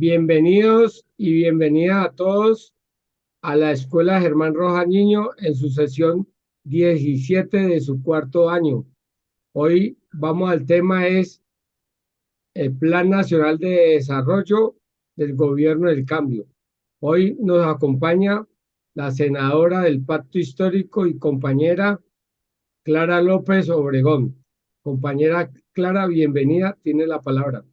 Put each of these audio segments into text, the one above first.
Bienvenidos y bienvenida a todos a la Escuela Germán Rojas Niño en su sesión 17 de su cuarto año. Hoy vamos al tema es el Plan Nacional de Desarrollo del Gobierno del Cambio. Hoy nos acompaña la senadora del Pacto Histórico y compañera Clara López Obregón. Compañera Clara, bienvenida, tiene la palabra.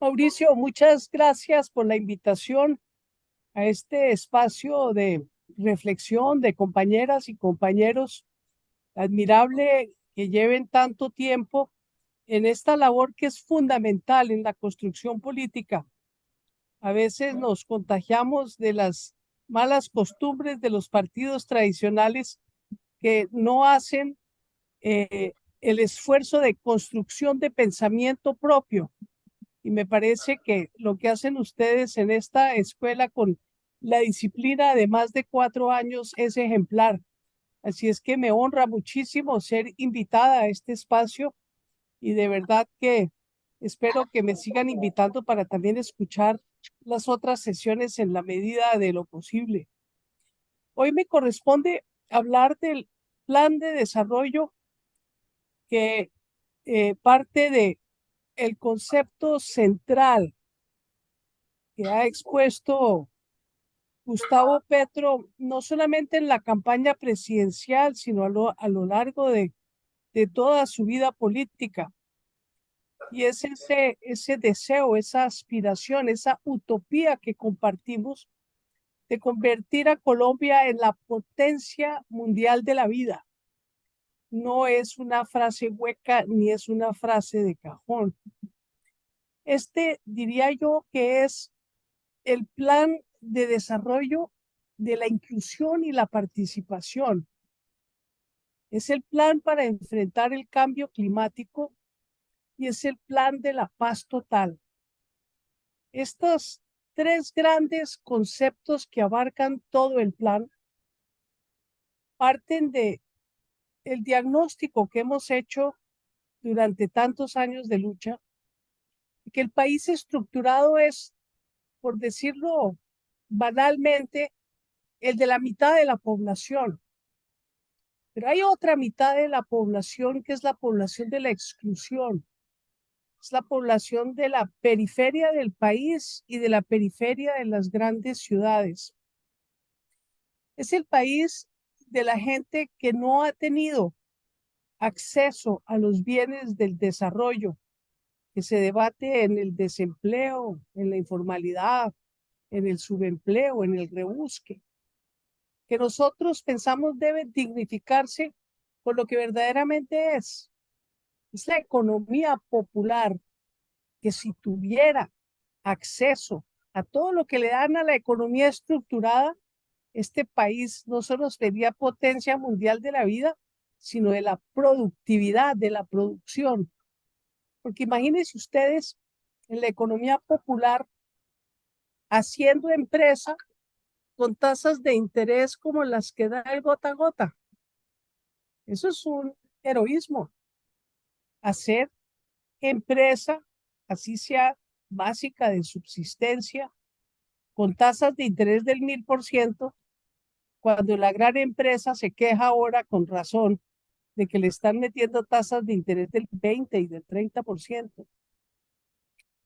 Mauricio, muchas gracias por la invitación a este espacio de reflexión de compañeras y compañeros. Admirable que lleven tanto tiempo en esta labor que es fundamental en la construcción política. A veces nos contagiamos de las malas costumbres de los partidos tradicionales que no hacen el esfuerzo de construcción de pensamiento propio. Y me parece que lo que hacen ustedes en esta escuela con la disciplina de más de 4 años es ejemplar. Así es que me honra muchísimo ser invitada a este espacio y de verdad que espero que me sigan invitando para también escuchar las otras sesiones en la medida de lo posible. Hoy me corresponde hablar del plan de desarrollo que parte de el concepto central que ha expuesto Gustavo Petro, no solamente en la campaña presidencial, sino a lo largo de toda su vida política. Y es ese deseo, esa aspiración, esa utopía que compartimos de convertir a Colombia en la potencia mundial de la vida. No es una frase hueca ni es una frase de cajón. Diría yo que es el plan de desarrollo de la inclusión y la participación. Es el plan para enfrentar el cambio climático y es el plan de la paz total. Estos tres grandes conceptos que abarcan todo el plan parten de el diagnóstico que hemos hecho durante tantos años de lucha, que el país estructurado es, por decirlo banalmente, el de la mitad de la población. Pero hay otra mitad de la población que es la población de la exclusión. Es la población de la periferia del país y de la periferia de las grandes ciudades. Es el país de la gente que no ha tenido acceso a los bienes del desarrollo, que se debate en el desempleo, en la informalidad, en el subempleo, en el rebusque, que nosotros pensamos debe dignificarse por lo que verdaderamente es. Es la economía popular que si tuviera acceso a todo lo que le dan a la economía estructurada, este país no solo sería potencia mundial de la vida, sino de la productividad, de la producción. Porque imagínense ustedes en la economía popular haciendo empresa con tasas de interés como las que da el gota a gota. Eso es un heroísmo. Hacer empresa, así sea básica de subsistencia, con tasas de interés del 1000%, cuando la gran empresa se queja ahora con razón de que le están metiendo tasas de interés del 20 y del 30%.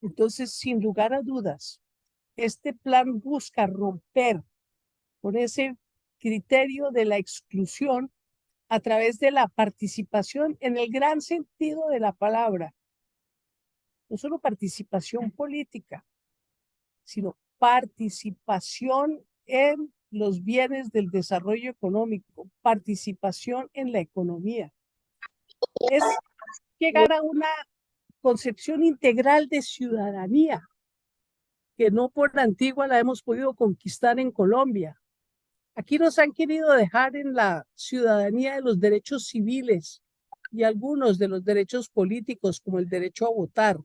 Entonces, sin lugar a dudas, este plan busca romper con ese criterio de la exclusión a través de la participación en el gran sentido de la palabra. No solo participación política, sino participación en los bienes del desarrollo económico, participación en la economía. Es llegar a una concepción integral de ciudadanía que no por la antigua la hemos podido conquistar en Colombia. Aquí nos han querido dejar en la ciudadanía de los derechos civiles y algunos de los derechos políticos, como el derecho a votar,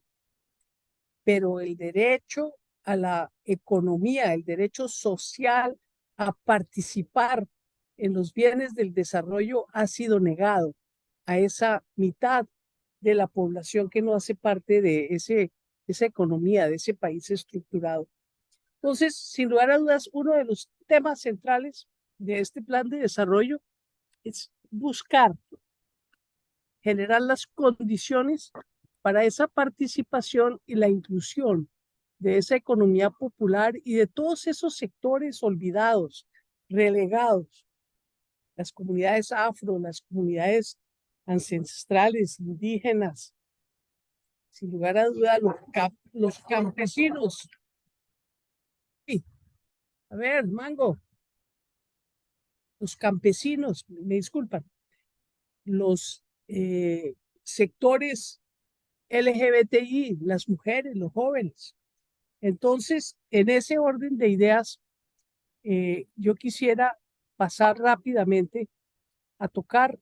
pero el derecho a la economía, el derecho social a participar en los bienes del desarrollo ha sido negado a esa mitad de la población que no hace parte de ese esa economía de ese país estructurado. Entonces, sin lugar a dudas, uno de los temas centrales de este plan de desarrollo es buscar generar las condiciones para esa participación y la inclusión de esa economía popular y de todos esos sectores olvidados, relegados, las comunidades afro, las comunidades ancestrales, indígenas, sin lugar a duda, los campesinos. Sí, a ver, Mango, los campesinos, me disculpan, los sectores LGBTI, las mujeres, los jóvenes. Entonces, en ese orden de ideas, yo quisiera pasar rápidamente a tocar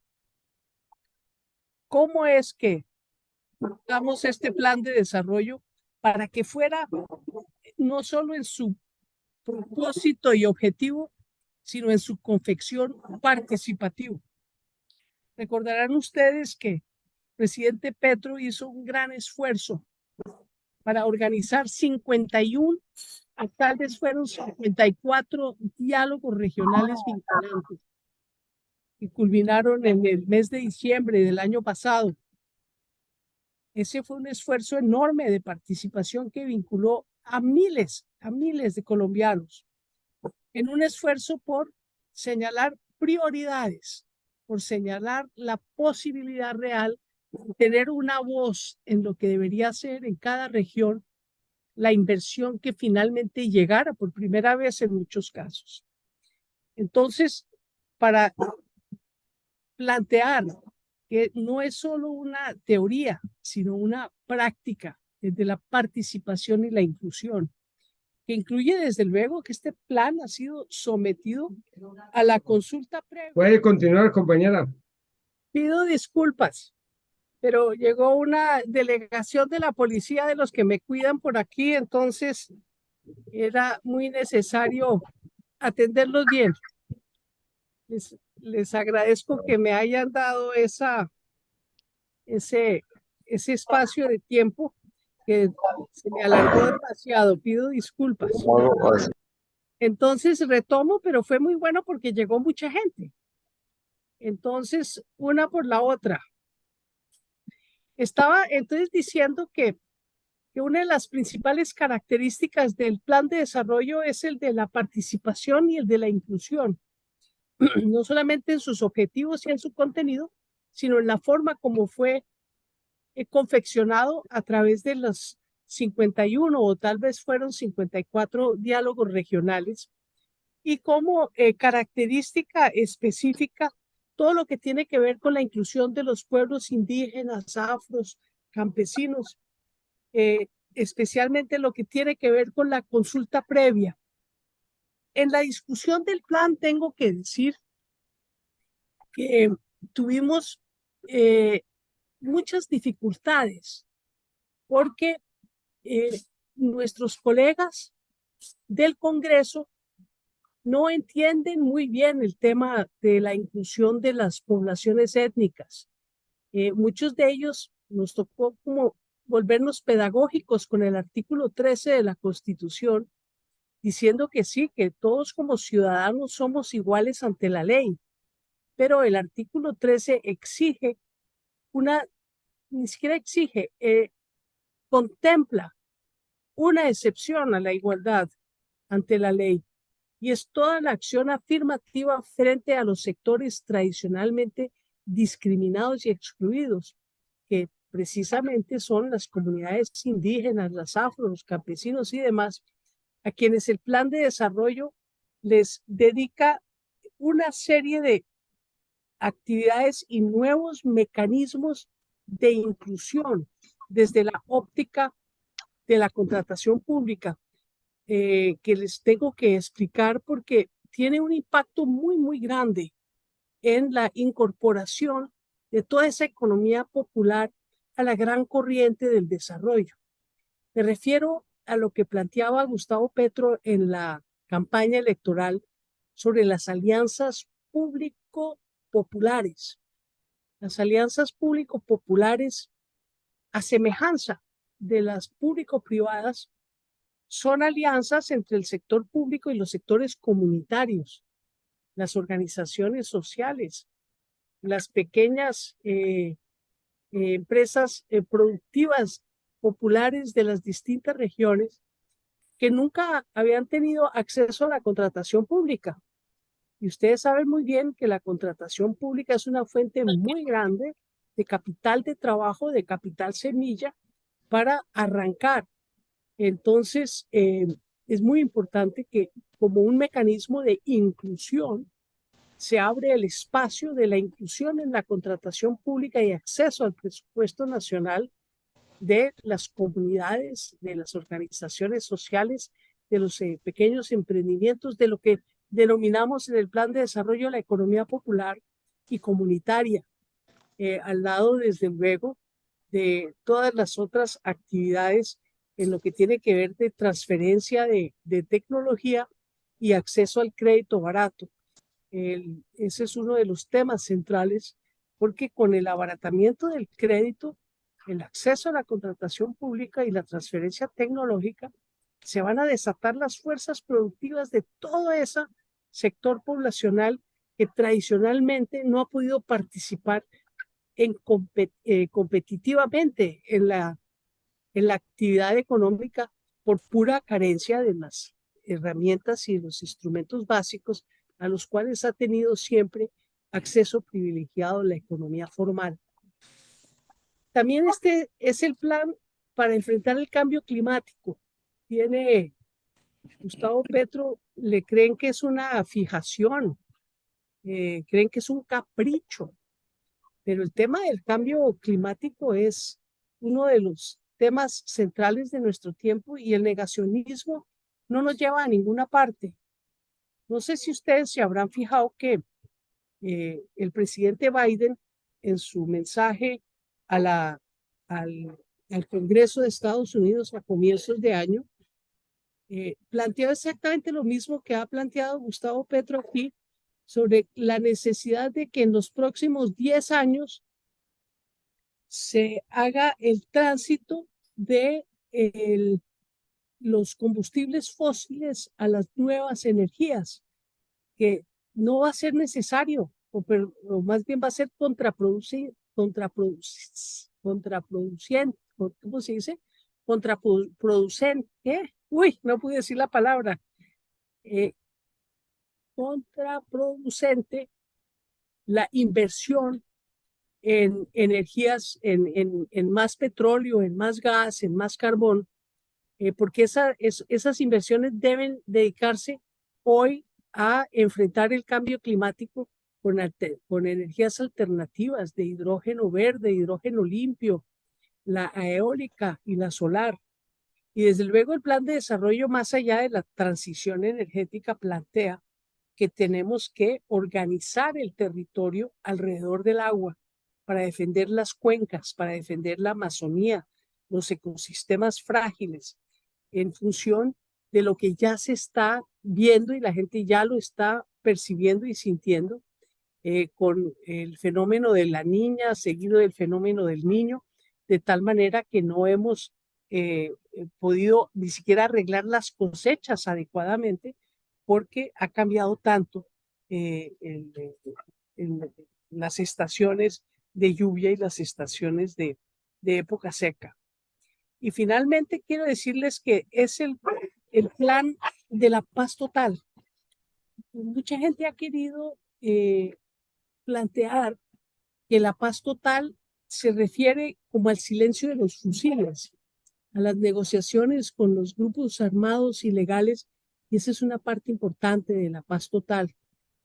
cómo es que damos este plan de desarrollo para que fuera no solo en su propósito y objetivo, sino en su confección participativo. Recordarán ustedes que el presidente Petro hizo un gran esfuerzo para organizar 51, tal vez fueron 54 diálogos regionales vinculantes y culminaron en el mes de diciembre del año pasado. Ese fue un esfuerzo enorme de participación que vinculó a miles de colombianos en un esfuerzo por señalar prioridades, por señalar la posibilidad real de tener una voz en lo que debería ser en cada región la inversión que finalmente llegara por primera vez en muchos casos. Entonces, para plantear que no es solo una teoría, sino una práctica desde la participación y la inclusión, que incluye desde luego que este plan ha sido sometido a la consulta previa. Puede continuar, compañera. Pido disculpas, pero llegó una delegación de la policía de los que me cuidan por aquí, entonces era muy necesario atenderlos bien. Les agradezco que me hayan dado ese espacio de tiempo que se me alargó demasiado. Pido disculpas. Entonces retomo, pero fue muy bueno porque llegó mucha gente. Entonces, una por la otra. Estaba entonces diciendo que una de las principales características del plan de desarrollo es el de la participación y el de la inclusión, no solamente en sus objetivos y en su contenido, sino en la forma como fue confeccionado a través de los 51 o tal vez fueron 54 diálogos regionales y como característica específica todo lo que tiene que ver con la inclusión de los pueblos indígenas, afros, campesinos, especialmente lo que tiene que ver con la consulta previa. En la discusión del plan tengo que decir que tuvimos muchas dificultades porque nuestros colegas del Congreso no entienden muy bien el tema de la inclusión de las poblaciones étnicas. Muchos de ellos nos tocó como volvernos pedagógicos con el artículo 13 de la Constitución, diciendo que sí, que todos como ciudadanos somos iguales ante la ley, pero el artículo 13 exige ni siquiera exige, contempla una excepción a la igualdad ante la ley y es toda la acción afirmativa frente a los sectores tradicionalmente discriminados y excluidos, que precisamente son las comunidades indígenas, las afro, los campesinos y demás, a quienes el plan de desarrollo les dedica una serie de actividades y nuevos mecanismos de inclusión desde la óptica de la contratación pública, que les tengo que explicar porque tiene un impacto muy grande en la incorporación de toda esa economía popular a la gran corriente del desarrollo. Me refiero a lo que planteaba Gustavo Petro en la campaña electoral sobre las alianzas público-populares. Las alianzas público-populares, a semejanza de las público-privadas son alianzas entre el sector público y los sectores comunitarios, las organizaciones sociales, las pequeñas empresas productivas populares de las distintas regiones que nunca habían tenido acceso a la contratación pública. Y ustedes saben muy bien que la contratación pública es una fuente muy grande de capital de trabajo, de capital semilla para arrancar. Entonces, es muy importante que como un mecanismo de inclusión se abre el espacio de la inclusión en la contratación pública y acceso al presupuesto nacional de las comunidades, de las organizaciones sociales, de los pequeños emprendimientos, de lo que denominamos en el Plan de Desarrollo la economía popular y comunitaria, al lado, desde luego, de todas las otras actividades en lo que tiene que ver de transferencia de tecnología y acceso al crédito barato. Ese es uno de los temas centrales, porque con el abaratamiento del crédito, el acceso a la contratación pública y la transferencia tecnológica, se van a desatar las fuerzas productivas de todo ese sector poblacional que tradicionalmente no ha podido participar competitivamente en la actividad económica por pura carencia de las herramientas y los instrumentos básicos a los cuales ha tenido siempre acceso privilegiado la economía formal. También este es el plan para enfrentar el cambio climático. Tiene Gustavo Petro, le creen que es una fijación, creen que es un capricho, pero el tema del cambio climático es uno de los temas centrales de nuestro tiempo y el negacionismo no nos lleva a ninguna parte. No sé si ustedes se habrán fijado que el presidente Biden en su mensaje a al Congreso de Estados Unidos a comienzos de año planteó exactamente lo mismo que ha planteado Gustavo Petro aquí sobre la necesidad de que en los próximos 10 años se haga el tránsito de los combustibles fósiles a las nuevas energías, que no va a ser necesario, o más bien va a ser contraproducente, ¿cómo se dice? Contraproducente, ¿qué? Uy, no pude decir la palabra. Contraproducente la inversión en energías, en más petróleo, en más gas, en más carbón, porque esas inversiones deben dedicarse hoy a enfrentar el cambio climático con energías alternativas de hidrógeno verde, hidrógeno limpio, la eólica y la solar. Y desde luego el plan de desarrollo más allá de la transición energética plantea que tenemos que organizar el territorio alrededor del agua para defender las cuencas, para defender la Amazonía, los ecosistemas frágiles, en función de lo que ya se está viendo y la gente ya lo está percibiendo y sintiendo con el fenómeno de la niña, seguido del fenómeno del niño, de tal manera que no hemos podido ni siquiera arreglar las cosechas adecuadamente porque ha cambiado tanto las estaciones de lluvia y las estaciones de época seca. Y finalmente quiero decirles que es el plan de la paz total. Mucha gente ha querido plantear que la paz total se refiere como al silencio de los fusiles, a las negociaciones con los grupos armados ilegales, y esa es una parte importante de la paz total,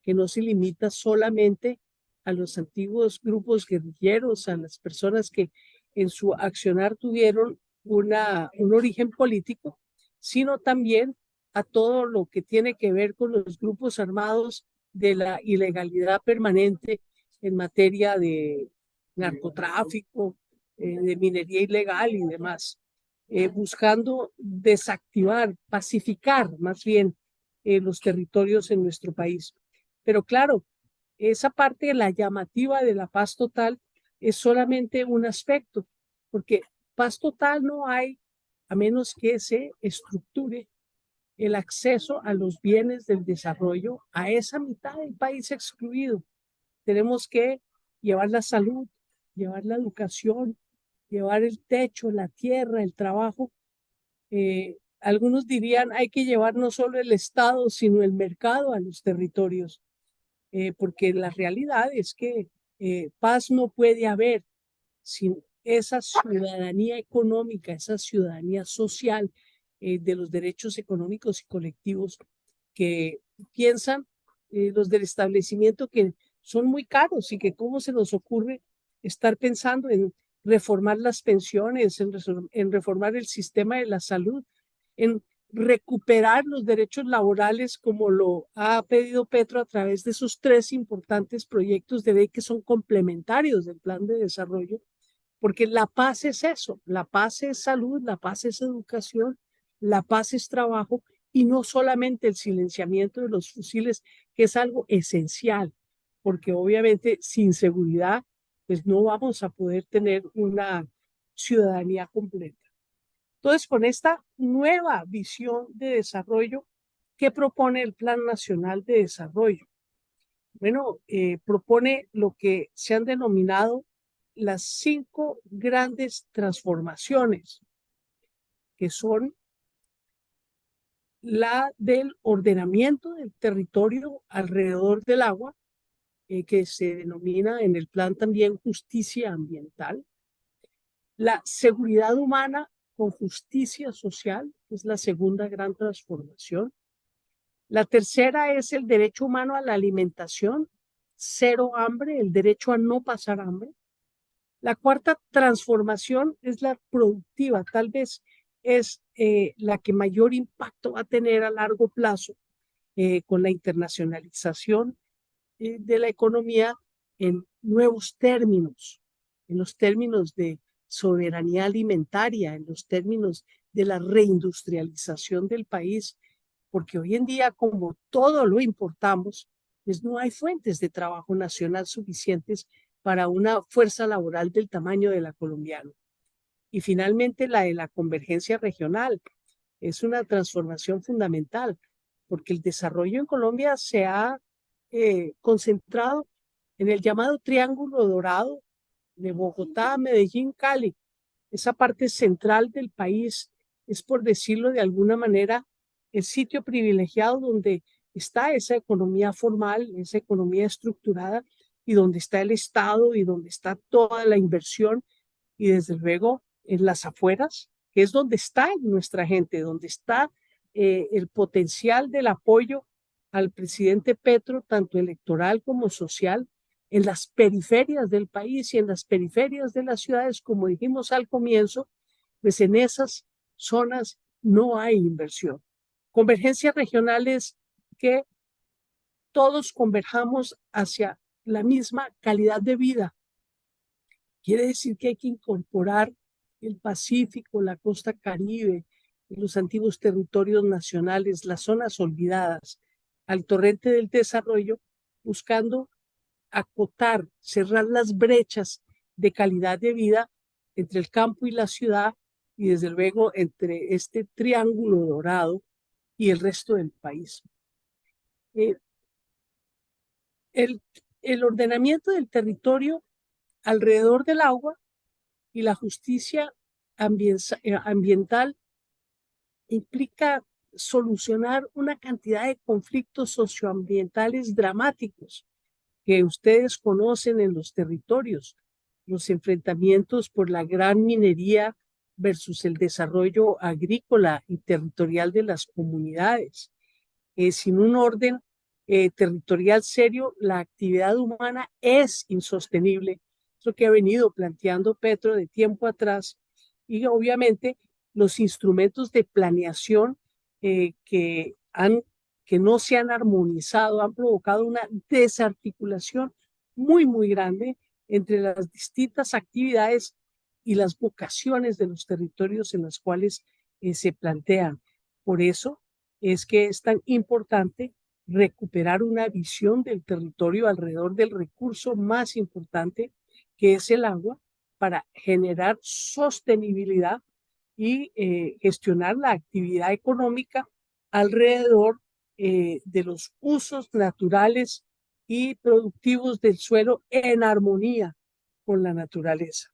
que no se limita solamente a los antiguos grupos guerrilleros, a las personas que en su accionar tuvieron un origen político, sino también a todo lo que tiene que ver con los grupos armados de la ilegalidad permanente en materia de narcotráfico, de minería ilegal y demás, buscando desactivar, pacificar más bien los territorios en nuestro país. Pero claro, esa parte, la llamativa de la paz total, es solamente un aspecto, porque paz total no hay a menos que se estructure el acceso a los bienes del desarrollo a esa mitad del país excluido. Tenemos que llevar la salud, llevar la educación, llevar el techo, la tierra, el trabajo. Algunos dirían hay que llevar no solo el Estado, sino el mercado a los territorios, porque la realidad es que paz no puede haber sin esa ciudadanía económica, esa ciudadanía social de los derechos económicos y colectivos que piensan los del establecimiento que son muy caros y que cómo se nos ocurre estar pensando en reformar las pensiones, en reformar el sistema de la salud, en recuperar los derechos laborales como lo ha pedido Petro a través de esos tres importantes proyectos de ley que son complementarios del plan de desarrollo, porque la paz es eso, la paz es salud, la paz es educación, la paz es trabajo y no solamente el silenciamiento de los fusiles, que es algo esencial, porque obviamente sin seguridad pues no vamos a poder tener una ciudadanía completa. Entonces, con esta nueva visión de desarrollo, ¿qué propone el Plan Nacional de Desarrollo? Bueno, propone lo que se han denominado las 5 grandes transformaciones, que son la del ordenamiento del territorio alrededor del agua, que se denomina en el plan también justicia ambiental, la seguridad humana con justicia social, que es la segunda gran transformación. La tercera es el derecho humano a la alimentación, cero hambre, el derecho a no pasar hambre. La cuarta transformación es la productiva, tal vez es la que mayor impacto va a tener a largo plazo con la internacionalización de la economía en nuevos términos, en los términos de soberanía alimentaria, en los términos de la reindustrialización del país, porque hoy en día, como todo lo importamos, pues no hay fuentes de trabajo nacional suficientes para una fuerza laboral del tamaño de la colombiana. Y finalmente la de la convergencia regional. Es una transformación fundamental, porque el desarrollo en Colombia se ha concentrado en el llamado Triángulo Dorado de Bogotá, Medellín, Cali. Esa parte central del país es, por decirlo de alguna manera, el sitio privilegiado donde está esa economía formal, esa economía estructurada y donde está el Estado y donde está toda la inversión y desde luego en las afueras, que es donde está nuestra gente, donde está el potencial del apoyo al presidente Petro, tanto electoral como social, en las periferias del país y en las periferias de las ciudades, como dijimos al comienzo, pues en esas zonas no hay inversión. Convergencia regional es que todos converjamos hacia la misma calidad de vida. Quiere decir que hay que incorporar el Pacífico, la costa Caribe, los antiguos territorios nacionales, las zonas olvidadas, al torrente del desarrollo, buscando acotar, cerrar las brechas de calidad de vida entre el campo y la ciudad y desde luego entre este triángulo dorado y el resto del país. Eh, el, el ordenamiento del territorio alrededor del agua y la justicia ambiental implica solucionar una cantidad de conflictos socioambientales dramáticos que ustedes conocen en los territorios, los enfrentamientos por la gran minería versus el desarrollo agrícola y territorial de las comunidades. Sin un orden territorial serio, la actividad humana es insostenible. Es lo que ha venido planteando Petro de tiempo atrás y obviamente los instrumentos de planeación que no se han armonizado han provocado una desarticulación muy grande entre las distintas actividades y las vocaciones de los territorios en los cuales se plantean. Por eso es que es tan importante recuperar una visión del territorio alrededor del recurso más importante que es el agua para generar sostenibilidad y gestionar la actividad económica alrededor de los usos naturales y productivos del suelo en armonía con la naturaleza.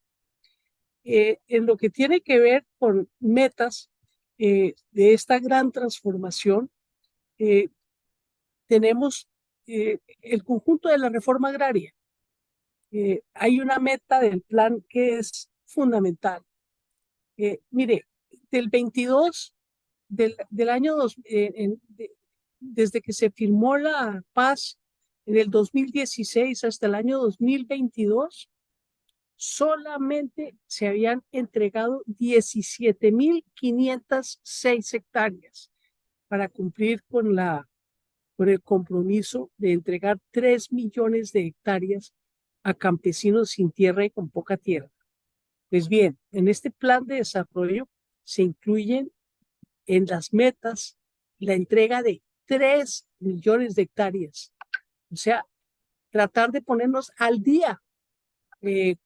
En lo que tiene que ver con metas de esta gran transformación, tenemos el conjunto de la reforma agraria. Hay una meta del plan que es fundamental. Mire, del 22 del año desde que se firmó la paz en el 2016 hasta el año 2022, solamente se habían entregado 17.506 hectáreas para cumplir con el compromiso de entregar 3 millones de hectáreas a campesinos sin tierra y con poca tierra. Pues bien, en este plan de desarrollo se incluyen en las metas la entrega de 3 millones de hectáreas. O sea, tratar de ponernos al día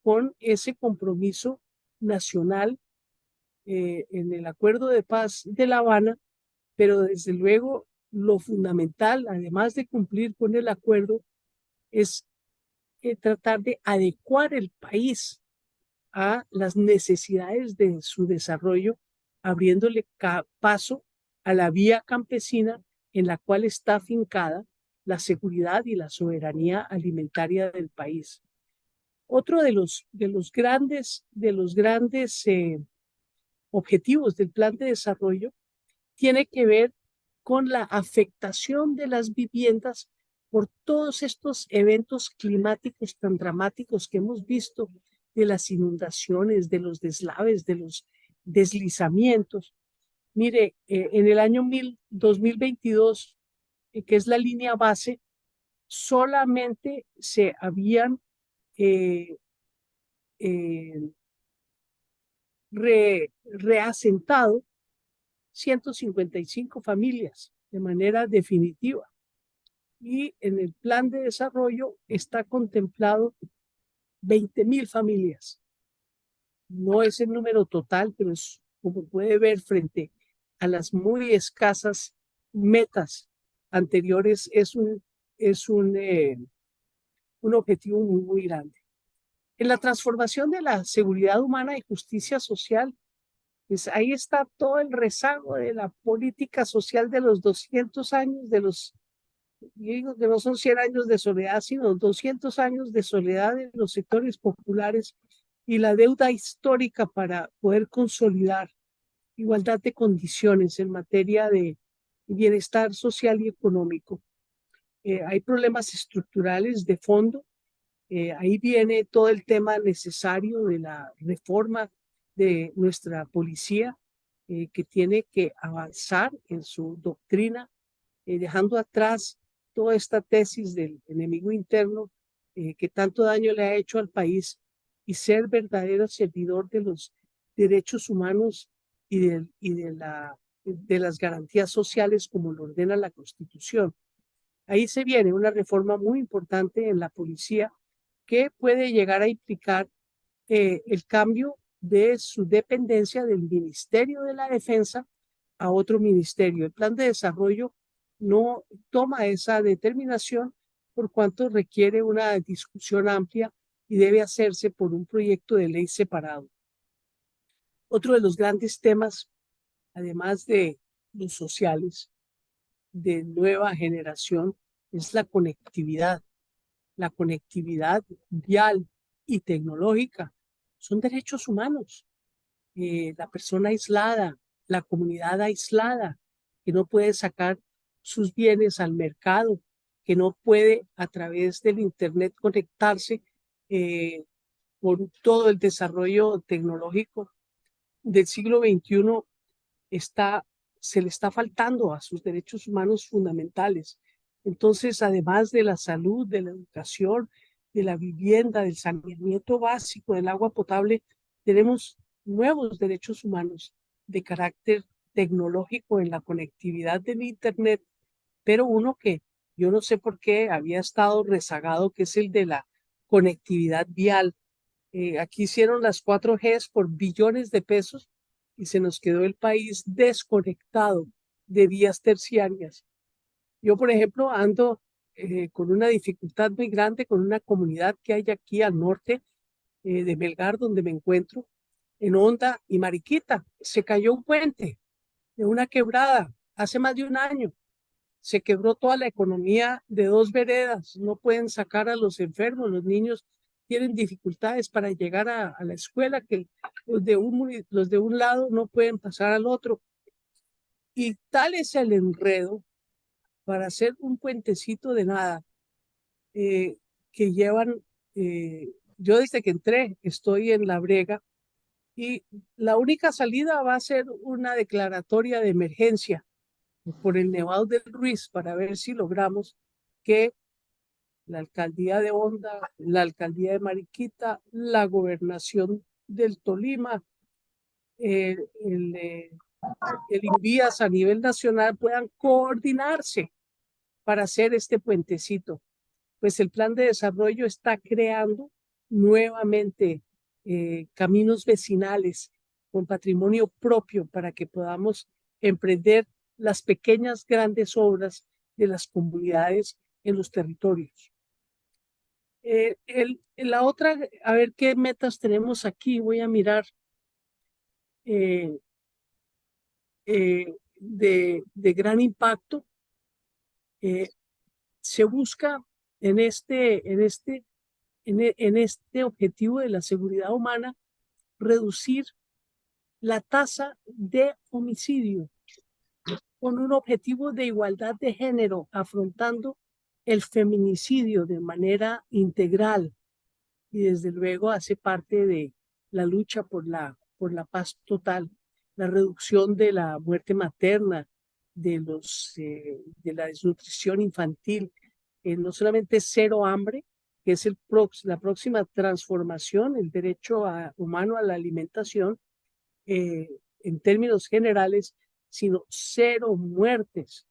con ese compromiso nacional en el Acuerdo de Paz de La Habana, pero desde luego lo fundamental, además de cumplir con el acuerdo, es tratar de adecuar el país a las necesidades de su desarrollo, abriéndole paso a la vía campesina en la cual está afincada la seguridad y la soberanía alimentaria del país. Otro de los grandes objetivos del plan de desarrollo tiene que ver con la afectación de las viviendas por todos estos eventos climáticos tan dramáticos que hemos visto, de las inundaciones, de los deslaves, de los deslizamientos. Mire, en el año 2022, que es la línea base, solamente se habían eh, eh, reasentado 155 familias de manera definitiva. Y en el plan de desarrollo está contemplado 20.000 familias. No es el número total, pero es, como puede ver, frente a las muy escasas metas anteriores, un objetivo muy, muy grande. En la transformación de la seguridad humana y justicia social, pues ahí está todo el rezago de la política social de los 200 años, digo que no son 100 años de soledad, sino 200 años de soledad en los sectores populares y la deuda histórica para poder consolidar igualdad de condiciones en materia de bienestar social y económico. Hay problemas estructurales de fondo. Ahí viene todo el tema necesario de la reforma de nuestra policía, que tiene que avanzar en su doctrina, dejando atrás toda esta tesis del enemigo interno que tanto daño le ha hecho al país, y ser verdadero servidor de los derechos humanos de las garantías sociales como lo ordena la Constitución. Ahí se viene una reforma muy importante en la policía que puede llegar a implicar el cambio de su dependencia del Ministerio de la Defensa a otro ministerio. El plan de desarrollo no toma esa determinación por cuanto requiere una discusión amplia y debe hacerse por un proyecto de ley separado. Otro de los grandes temas, además de los sociales de nueva generación, es la conectividad vial y tecnológica. Son derechos humanos. La persona aislada, la comunidad aislada, que no puede sacar sus bienes al mercado, que no puede a través del Internet conectarse con todo el desarrollo tecnológico del siglo XXI, se le está faltando a sus derechos humanos fundamentales. Entonces, además de la salud, de la educación, de la vivienda, del saneamiento básico, del agua potable, tenemos nuevos derechos humanos de carácter tecnológico en la conectividad del Internet, pero uno que yo no sé por qué había estado rezagado, que es el de la conectividad vial. Aquí hicieron las 4Gs por billones de pesos y se nos quedó el país desconectado de vías terciarias. Yo, por ejemplo, ando con una dificultad muy grande con una comunidad que hay aquí al norte de Melgar, donde me encuentro, en Honda y Mariquita. Se cayó un puente de una quebrada hace más de un año. Se quebró toda la economía de dos veredas. No pueden sacar a los enfermos, los niños tienen dificultades para llegar a la escuela, que los de un lado no pueden pasar al otro. Y tal es el enredo para hacer un puentecito de nada eh, que llevan, yo desde que entré estoy en la brega y la única salida va a ser una declaratoria de emergencia por el Nevado del Ruiz para ver si logramos que la alcaldía de Honda, la alcaldía de Mariquita, la gobernación del Tolima, eh, el, eh, el INVIAS a nivel nacional puedan coordinarse para hacer este puentecito. Pues el plan de desarrollo está creando nuevamente caminos vecinales con patrimonio propio para que podamos emprender las pequeñas grandes obras de las comunidades en los territorios. La otra, a ver qué metas tenemos aquí, voy a mirar eh, de gran impacto. Se busca en en este objetivo de la seguridad humana reducir la tasa de homicidio con un objetivo de igualdad de género, afrontando el feminicidio de manera integral y desde luego hace parte de la lucha por la paz total, la reducción de la muerte materna, de la desnutrición infantil, no solamente cero hambre, que es la próxima transformación, el derecho humano a la alimentación, eh, en términos generales, sino cero muertes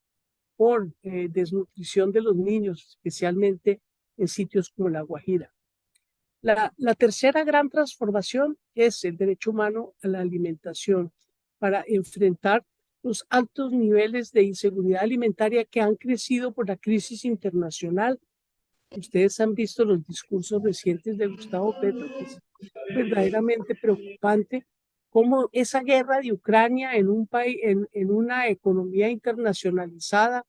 por desnutrición de los niños, especialmente en sitios como La Guajira. La tercera gran transformación es el derecho humano a la alimentación para enfrentar los altos niveles de inseguridad alimentaria que han crecido por la crisis internacional. Ustedes han visto los discursos recientes de Gustavo Petro, que es verdaderamente preocupante cómo esa guerra de Ucrania en un país, en una economía internacionalizada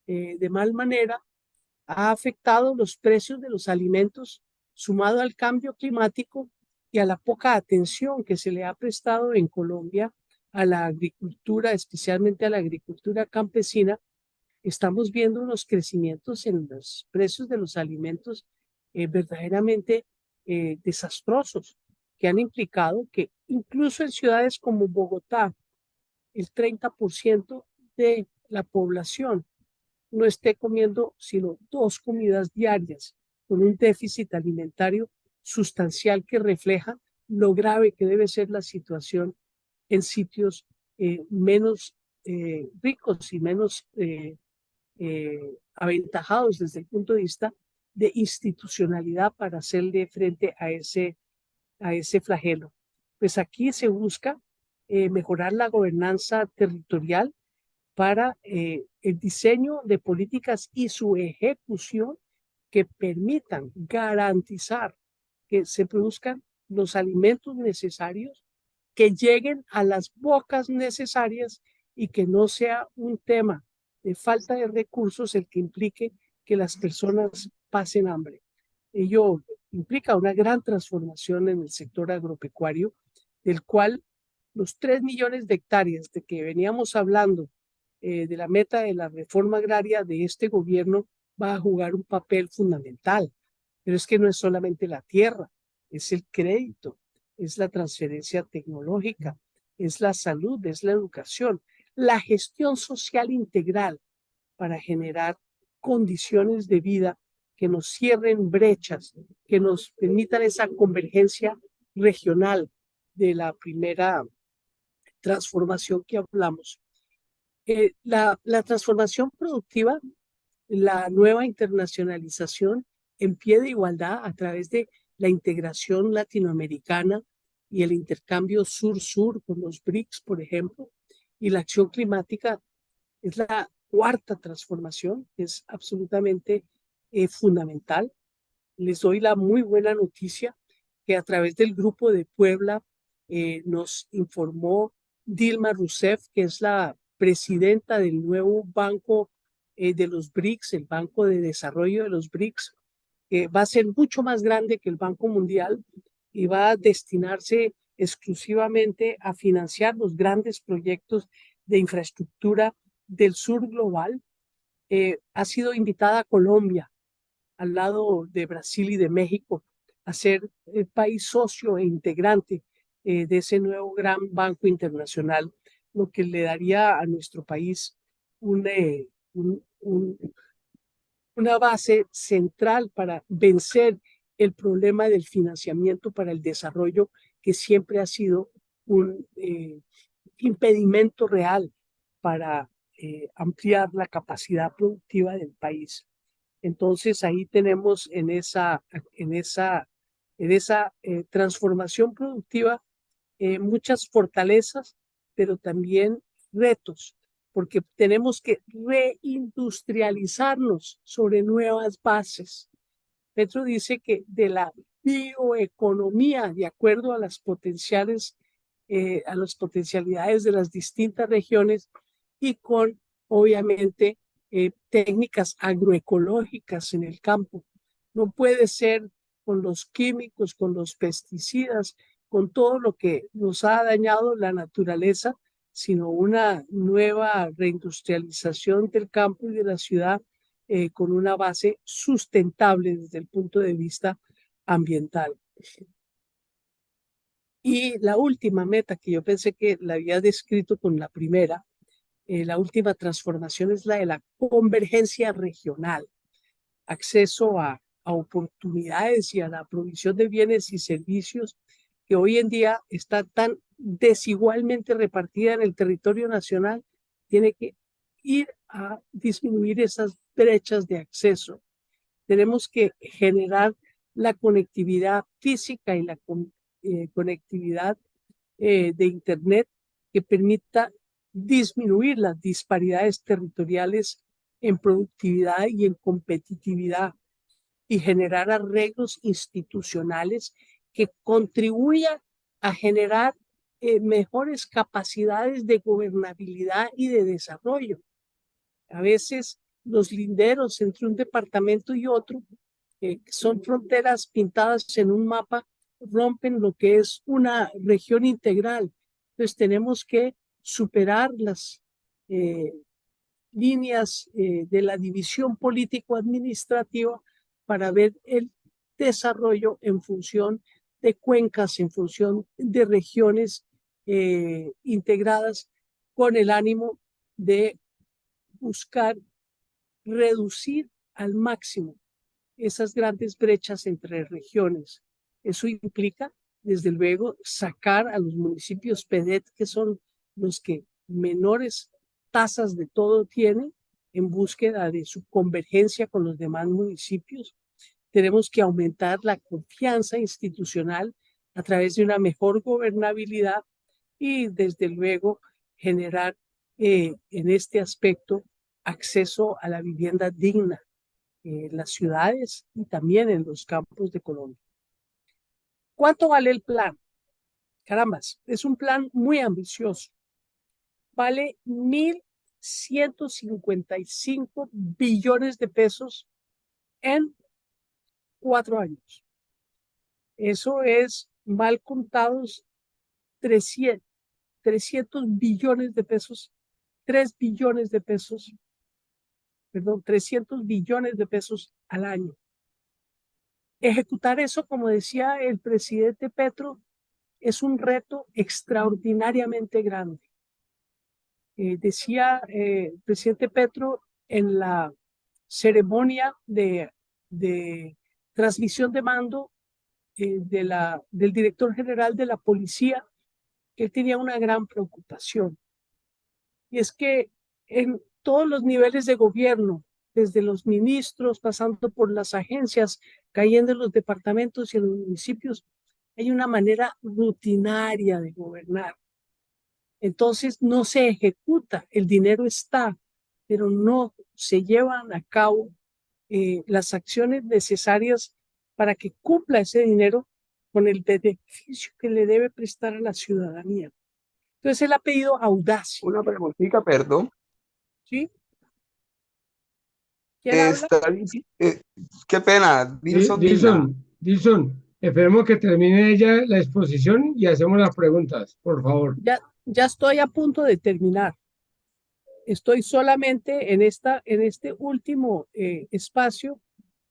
de mal manera, ha afectado los precios de los alimentos, sumado al cambio climático y a la poca atención que se le ha prestado en Colombia a la agricultura, especialmente a la agricultura campesina. Estamos viendo unos crecimientos en los precios de los alimentos verdaderamente desastrosos, que han implicado que incluso en ciudades como Bogotá, el 30% de la población no esté comiendo sino 2 comidas diarias, con un déficit alimentario sustancial que refleja lo grave que debe ser la situación en sitios menos ricos y menos aventajados desde el punto de vista de institucionalidad para hacerle frente a ese flagelo. Pues aquí se busca mejorar la gobernanza territorial para el diseño de políticas y su ejecución que permitan garantizar que se produzcan los alimentos necesarios, que lleguen a las bocas necesarias y que no sea un tema de falta de recursos el que implique que las personas pasen hambre. Ello implica una gran transformación en el sector agropecuario, del cual los 3 millones de hectáreas de que veníamos hablando de la meta de la reforma agraria de este gobierno va a jugar un papel fundamental. Pero es que no es solamente la tierra, es el crédito, es la transferencia tecnológica, es la salud, es la educación, la gestión social integral para generar condiciones de vida que nos cierren brechas, que nos permitan esa convergencia regional de la primera transformación que hablamos. La transformación productiva, la nueva internacionalización en pie de igualdad a través de la integración latinoamericana y el intercambio sur-sur con los BRICS, por ejemplo, y la acción climática es la cuarta transformación, que es absolutamente fundamental. Les doy la muy buena noticia que a través del Grupo de Puebla nos informó Dilma Rousseff, que es la presidenta del nuevo Banco de los BRICS, el Banco de Desarrollo de los BRICS, que va a ser mucho más grande que el Banco Mundial y va a destinarse exclusivamente a financiar los grandes proyectos de infraestructura del sur global. Ha sido invitada a Colombia, al lado de Brasil y de México, a ser el país socio e integrante de ese nuevo gran banco internacional, lo que le daría a nuestro país un, un, un, una base central para vencer el problema del financiamiento para el desarrollo, que siempre ha sido un impedimento real para ampliar la capacidad productiva del país. Entonces ahí tenemos en esa transformación productiva muchas fortalezas, pero también retos, porque tenemos que reindustrializarnos sobre nuevas bases. Petro dice que de la bioeconomía, de acuerdo a las potencialidades de las distintas regiones y con, obviamente, técnicas agroecológicas en el campo. No puede ser con los químicos, con los pesticidas, con todo lo que nos ha dañado la naturaleza, sino una nueva reindustrialización del campo y de la ciudad con una base sustentable desde el punto de vista ambiental. Y la última meta que yo pensé que la había descrito con la primera, la última transformación es la de la convergencia regional, acceso a oportunidades y a la provisión de bienes y servicios que hoy en día está tan desigualmente repartida en el territorio nacional, tiene que ir a disminuir esas brechas de acceso. Tenemos que generar la conectividad física y la conectividad de Internet que permita disminuir las disparidades territoriales en productividad y en competitividad y generar arreglos institucionales que contribuyan a generar mejores capacidades de gobernabilidad y de desarrollo. A veces los linderos entre un departamento y otro, son fronteras pintadas en un mapa, rompen lo que es una región integral. Entonces tenemos que superar las líneas de la división político-administrativa para ver el desarrollo en función de cuencas, en función de regiones integradas con el ánimo de buscar reducir al máximo esas grandes brechas entre regiones. Eso implica, desde luego, sacar a los municipios PEDET, que son los que menores tasas de todo tienen, en búsqueda de su convergencia con los demás municipios. Tenemos que aumentar la confianza institucional a través de una mejor gobernabilidad y, desde luego, generar en este aspecto acceso a la vivienda digna en las ciudades y también en los campos de Colombia. ¿Cuánto vale el plan? Carambas, es un plan muy ambicioso. Vale 1.155 billones de pesos en 4 años. Eso es, mal contados, 300 billones de pesos, 3 billones de pesos, perdón, 300 billones de pesos al año. Ejecutar eso, como decía el presidente Petro, es un reto extraordinariamente grande. Decía el presidente Petro en la ceremonia de transmisión de mando del director general de la policía, que él tenía una gran preocupación. Y es que en todos los niveles de gobierno, desde los ministros, pasando por las agencias, cayendo en los departamentos y en los municipios, hay una manera rutinaria de gobernar. Entonces no se ejecuta, el dinero está, pero no se llevan a cabo las acciones necesarias para que cumpla ese dinero con el beneficio que le debe prestar a la ciudadanía. Entonces él ha pedido audacia. Una preguntita, perdón. ¿Sí? ¿Quién habla? Qué pena, Dilson Digna. Dilson, esperemos que termine ella la exposición y hacemos las preguntas, por favor. Ya estoy a punto de terminar. Estoy solamente en este último espacio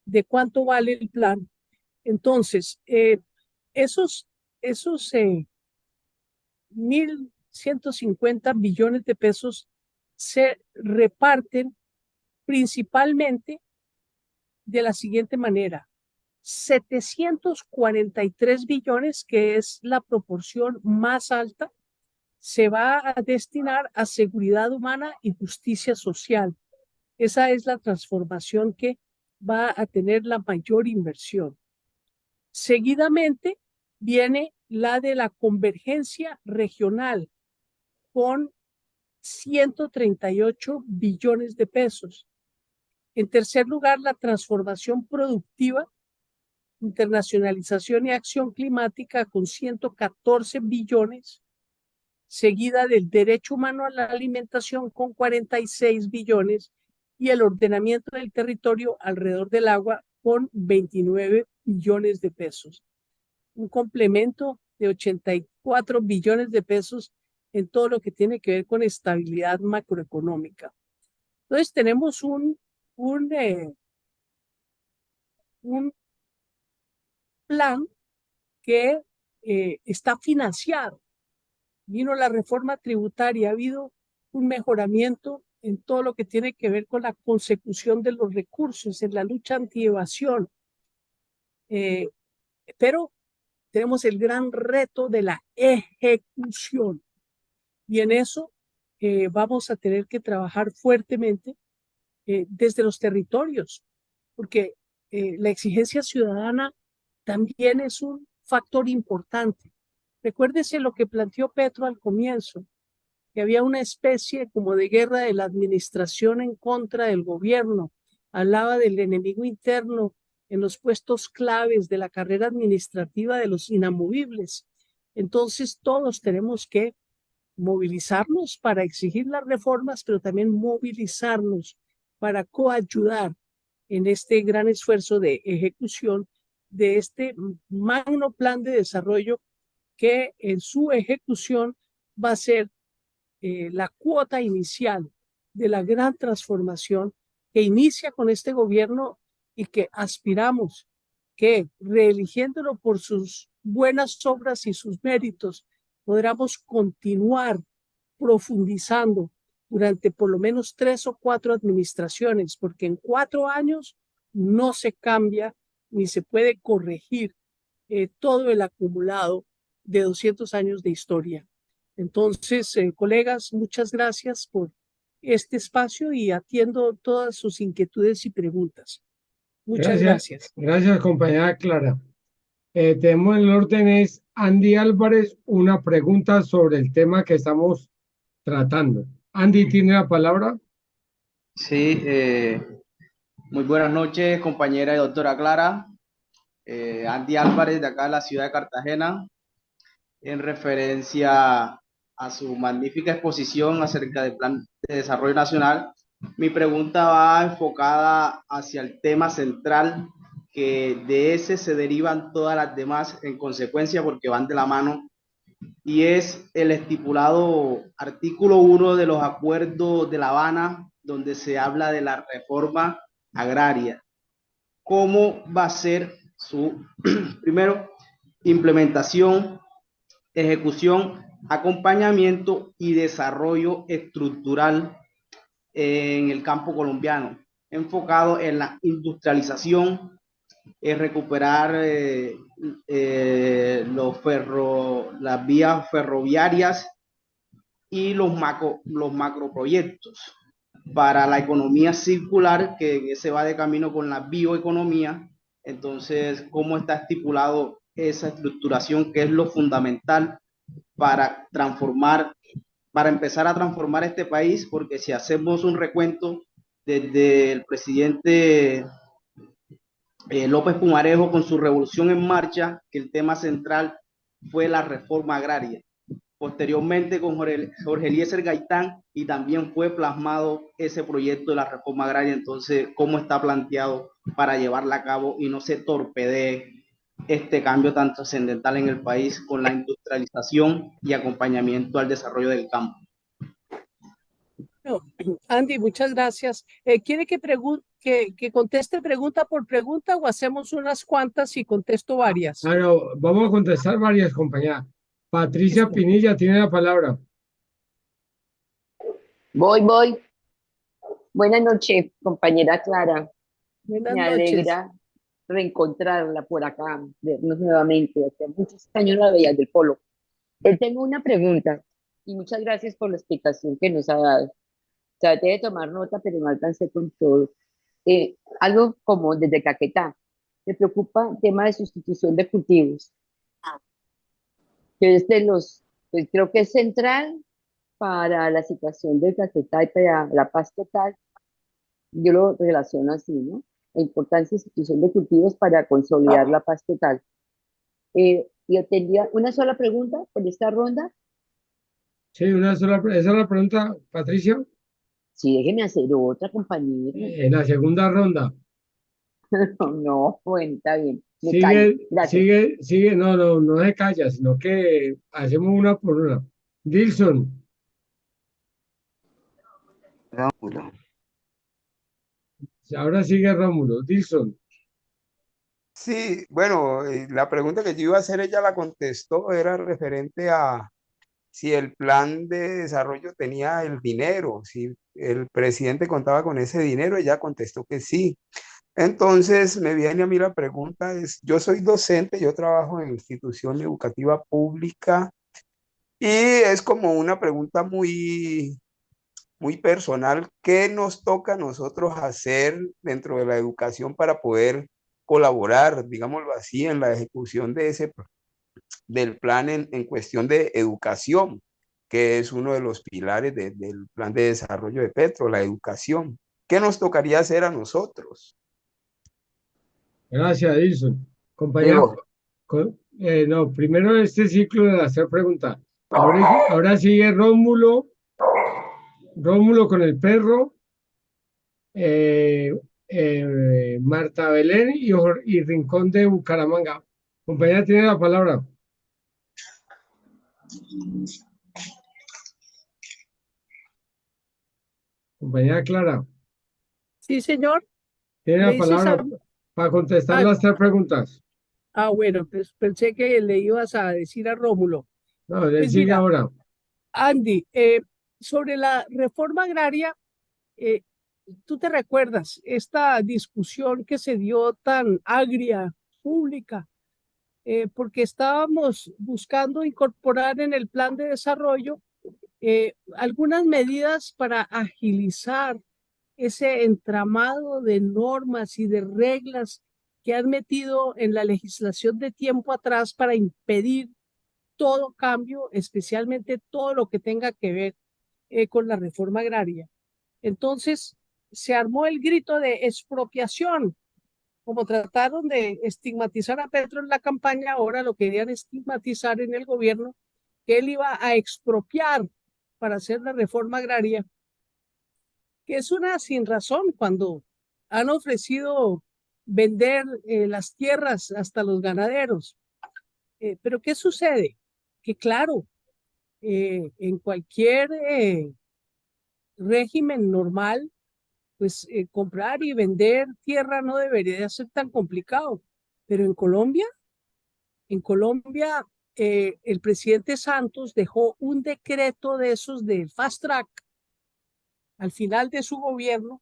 de cuánto vale el plan. Entonces, esos 1.150 billones de pesos se reparten principalmente de la siguiente manera. 743 billones, que es la proporción más alta, se va a destinar a seguridad humana y justicia social. Esa es la transformación que va a tener la mayor inversión. Seguidamente viene la de la convergencia regional con 138 billones de pesos. En tercer lugar, la transformación productiva, internacionalización y acción climática con 114 billones, seguida del derecho humano a la alimentación con 46 billones y el ordenamiento del territorio alrededor del agua con 29 billones de pesos. Un complemento de 84 billones de pesos en todo lo que tiene que ver con estabilidad macroeconómica. Entonces tenemos un plan que está financiado. Vino la reforma tributaria, ha habido un mejoramiento en todo lo que tiene que ver con la consecución de los recursos, en la lucha anti-evasión. Pero tenemos el gran reto de la ejecución y en eso vamos a tener que trabajar fuertemente desde los territorios, porque la exigencia ciudadana también es un factor importante. Recuérdese lo que planteó Petro al comienzo, que había una especie como de guerra de la administración en contra del gobierno. Hablaba del enemigo interno en los puestos claves de la carrera administrativa de los inamovibles. Entonces todos tenemos que movilizarnos para exigir las reformas, pero también movilizarnos para coayudar en este gran esfuerzo de ejecución de este magno plan de desarrollo que en su ejecución va a ser la cuota inicial de la gran transformación que inicia con este gobierno y que aspiramos que, reeligiéndolo por sus buenas obras y sus méritos, podamos continuar profundizando durante por lo menos 3 o 4 administraciones, porque en 4 años no se cambia ni se puede corregir todo el acumulado de 200 años de historia. Entonces, colegas, muchas gracias por este espacio y atiendo todas sus inquietudes y preguntas. Muchas gracias. Gracias, compañera Clara. Tenemos en el orden es Andy Álvarez, una pregunta sobre el tema que estamos tratando. Andy, ¿tiene la palabra? Sí, muy buenas noches, compañera y doctora Clara. Andy Álvarez, de acá de la ciudad de Cartagena, en referencia a su magnífica exposición acerca del Plan de Desarrollo Nacional. Mi pregunta va enfocada hacia el tema central, que de ese se derivan todas las demás en consecuencia porque van de la mano, y es el estipulado artículo 1 de los acuerdos de La Habana, donde se habla de la reforma agraria. ¿Cómo va a ser su, primero, implementación, ejecución, acompañamiento y desarrollo estructural en el campo colombiano, enfocado en la industrialización, recuperar las vías ferroviarias y los macroproyectos? para la economía circular, que se va de camino con la bioeconomía. Entonces, ¿cómo está estipulado esa estructuración, que es lo fundamental para transformar, para empezar a transformar este país? Porque si hacemos un recuento desde el presidente López Pumarejo con su revolución en marcha, que el tema central fue la reforma agraria. Posteriormente con Jorge Eliezer Gaitán, y también fue plasmado ese proyecto de la reforma agraria. Entonces, ¿cómo está planteado para llevarla a cabo y no se torpedee este cambio tan trascendental en el país con la industrialización y acompañamiento al desarrollo del campo? No, Andy, muchas gracias. ¿Quiere que conteste pregunta por pregunta o hacemos unas cuantas y contesto varias? Claro, vamos a contestar varias, compañera. Patricia Listo. Pinilla tiene la palabra. Voy. Buenas noches, compañera Clara. Buenas Me noches. alegra reencontrarla por acá, vernos nuevamente. Hace muchos años la veía del Polo. Tengo una pregunta y muchas gracias por la explicación que nos ha dado. Traté de tomar nota, pero no alcancé con todo. Algo como desde Caquetá. Me preocupa el tema de sustitución de cultivos, que es de los, pues creo que es central para la situación de Caquetá y para la paz total. Yo lo relaciono así, ¿no? La importancia de institución de cultivos para consolidar la paz total. Yo tendría una sola pregunta por esta ronda. Sí, esa es la pregunta, Patricia. Sí, déjeme hacer otra, compañero. En la segunda ronda. No, bueno, está bien. Me callo. Gracias. Sigue, no se calla, sino que hacemos una por una. Dilson, Rómulo. ahora sigue Rómulo. Dilson, Sí, bueno, la pregunta que yo iba a hacer, ella la contestó, era referente a si el plan de desarrollo tenía el dinero, si el presidente contaba con ese dinero, ella contestó que sí. Entonces me viene a mí la pregunta, yo soy docente, yo trabajo en institución educativa pública y es como una pregunta muy personal. ¿Qué nos toca a nosotros hacer dentro de la educación para poder colaborar, digámoslo así, en la ejecución de del plan en cuestión de educación, que es uno de los pilares del plan de desarrollo de Petro, la educación? ¿Qué nos tocaría hacer a nosotros? gracias, Dilson. Compañera, Digo, no, primero este ciclo de hacer preguntas. Ahora sigue Rómulo, Rómulo con el perro, eh, Marta Belén y Rincón de Bucaramanga. Compañera, tiene la palabra. Compañera Clara, Sí, señor. tiene Me la dices palabra para contestar ah, las tres preguntas. bueno, pues pensé que le ibas a decir a Rómulo. No, él Pues sigue mira, ahora. Andy, sobre la reforma agraria, eh, tú te recuerdas esta discusión que se dio tan agria, pública, porque estábamos buscando incorporar en el plan de desarrollo algunas medidas para agilizar ese entramado de normas y de reglas que han metido en la legislación de tiempo atrás para impedir todo cambio, especialmente todo lo que tenga que ver con la reforma agraria. Entonces, se armó el grito de expropiación. Como trataron de estigmatizar a Petro en la campaña, ahora lo querían estigmatizar en el gobierno, que él iba a expropiar para hacer la reforma agraria, que es una sin razón cuando han ofrecido vender las tierras hasta los ganaderos. Pero ¿qué sucede? Que claro, en cualquier régimen normal, pues comprar y vender tierra no debería ser tan complicado. Pero en Colombia, el presidente Santos dejó un decreto de esos de fast track al final de su gobierno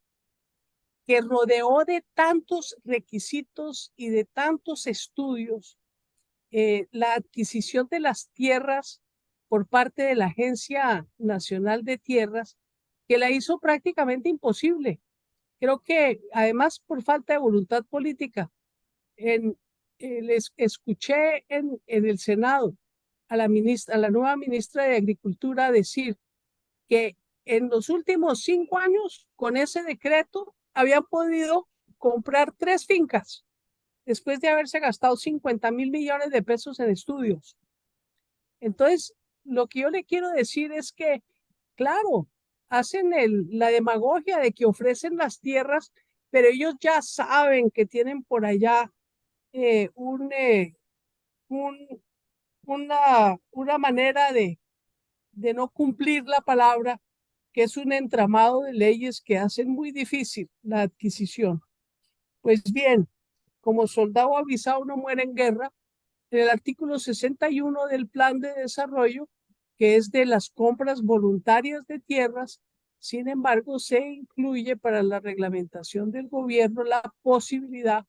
que rodeó de tantos requisitos y de tantos estudios la adquisición de las tierras por parte de la Agencia Nacional de Tierras, que la hizo prácticamente imposible. Creo que además por falta de voluntad política, les escuché en el Senado a la nueva ministra de Agricultura decir que en los últimos 5 años, con ese decreto, habían podido comprar 3 fincas después de haberse gastado 50.000 millones de pesos en estudios. Entonces, lo que yo le quiero decir es que, claro, hacen la demagogia de que ofrecen las tierras, pero ellos ya saben que tienen por allá una manera de no cumplir la palabra, que es un entramado de leyes que hacen muy difícil la adquisición. Pues bien, como soldado avisado no muere en guerra, en el artículo 61 del Plan de Desarrollo, que es de las compras voluntarias de tierras, sin embargo, se incluye para la reglamentación del gobierno la posibilidad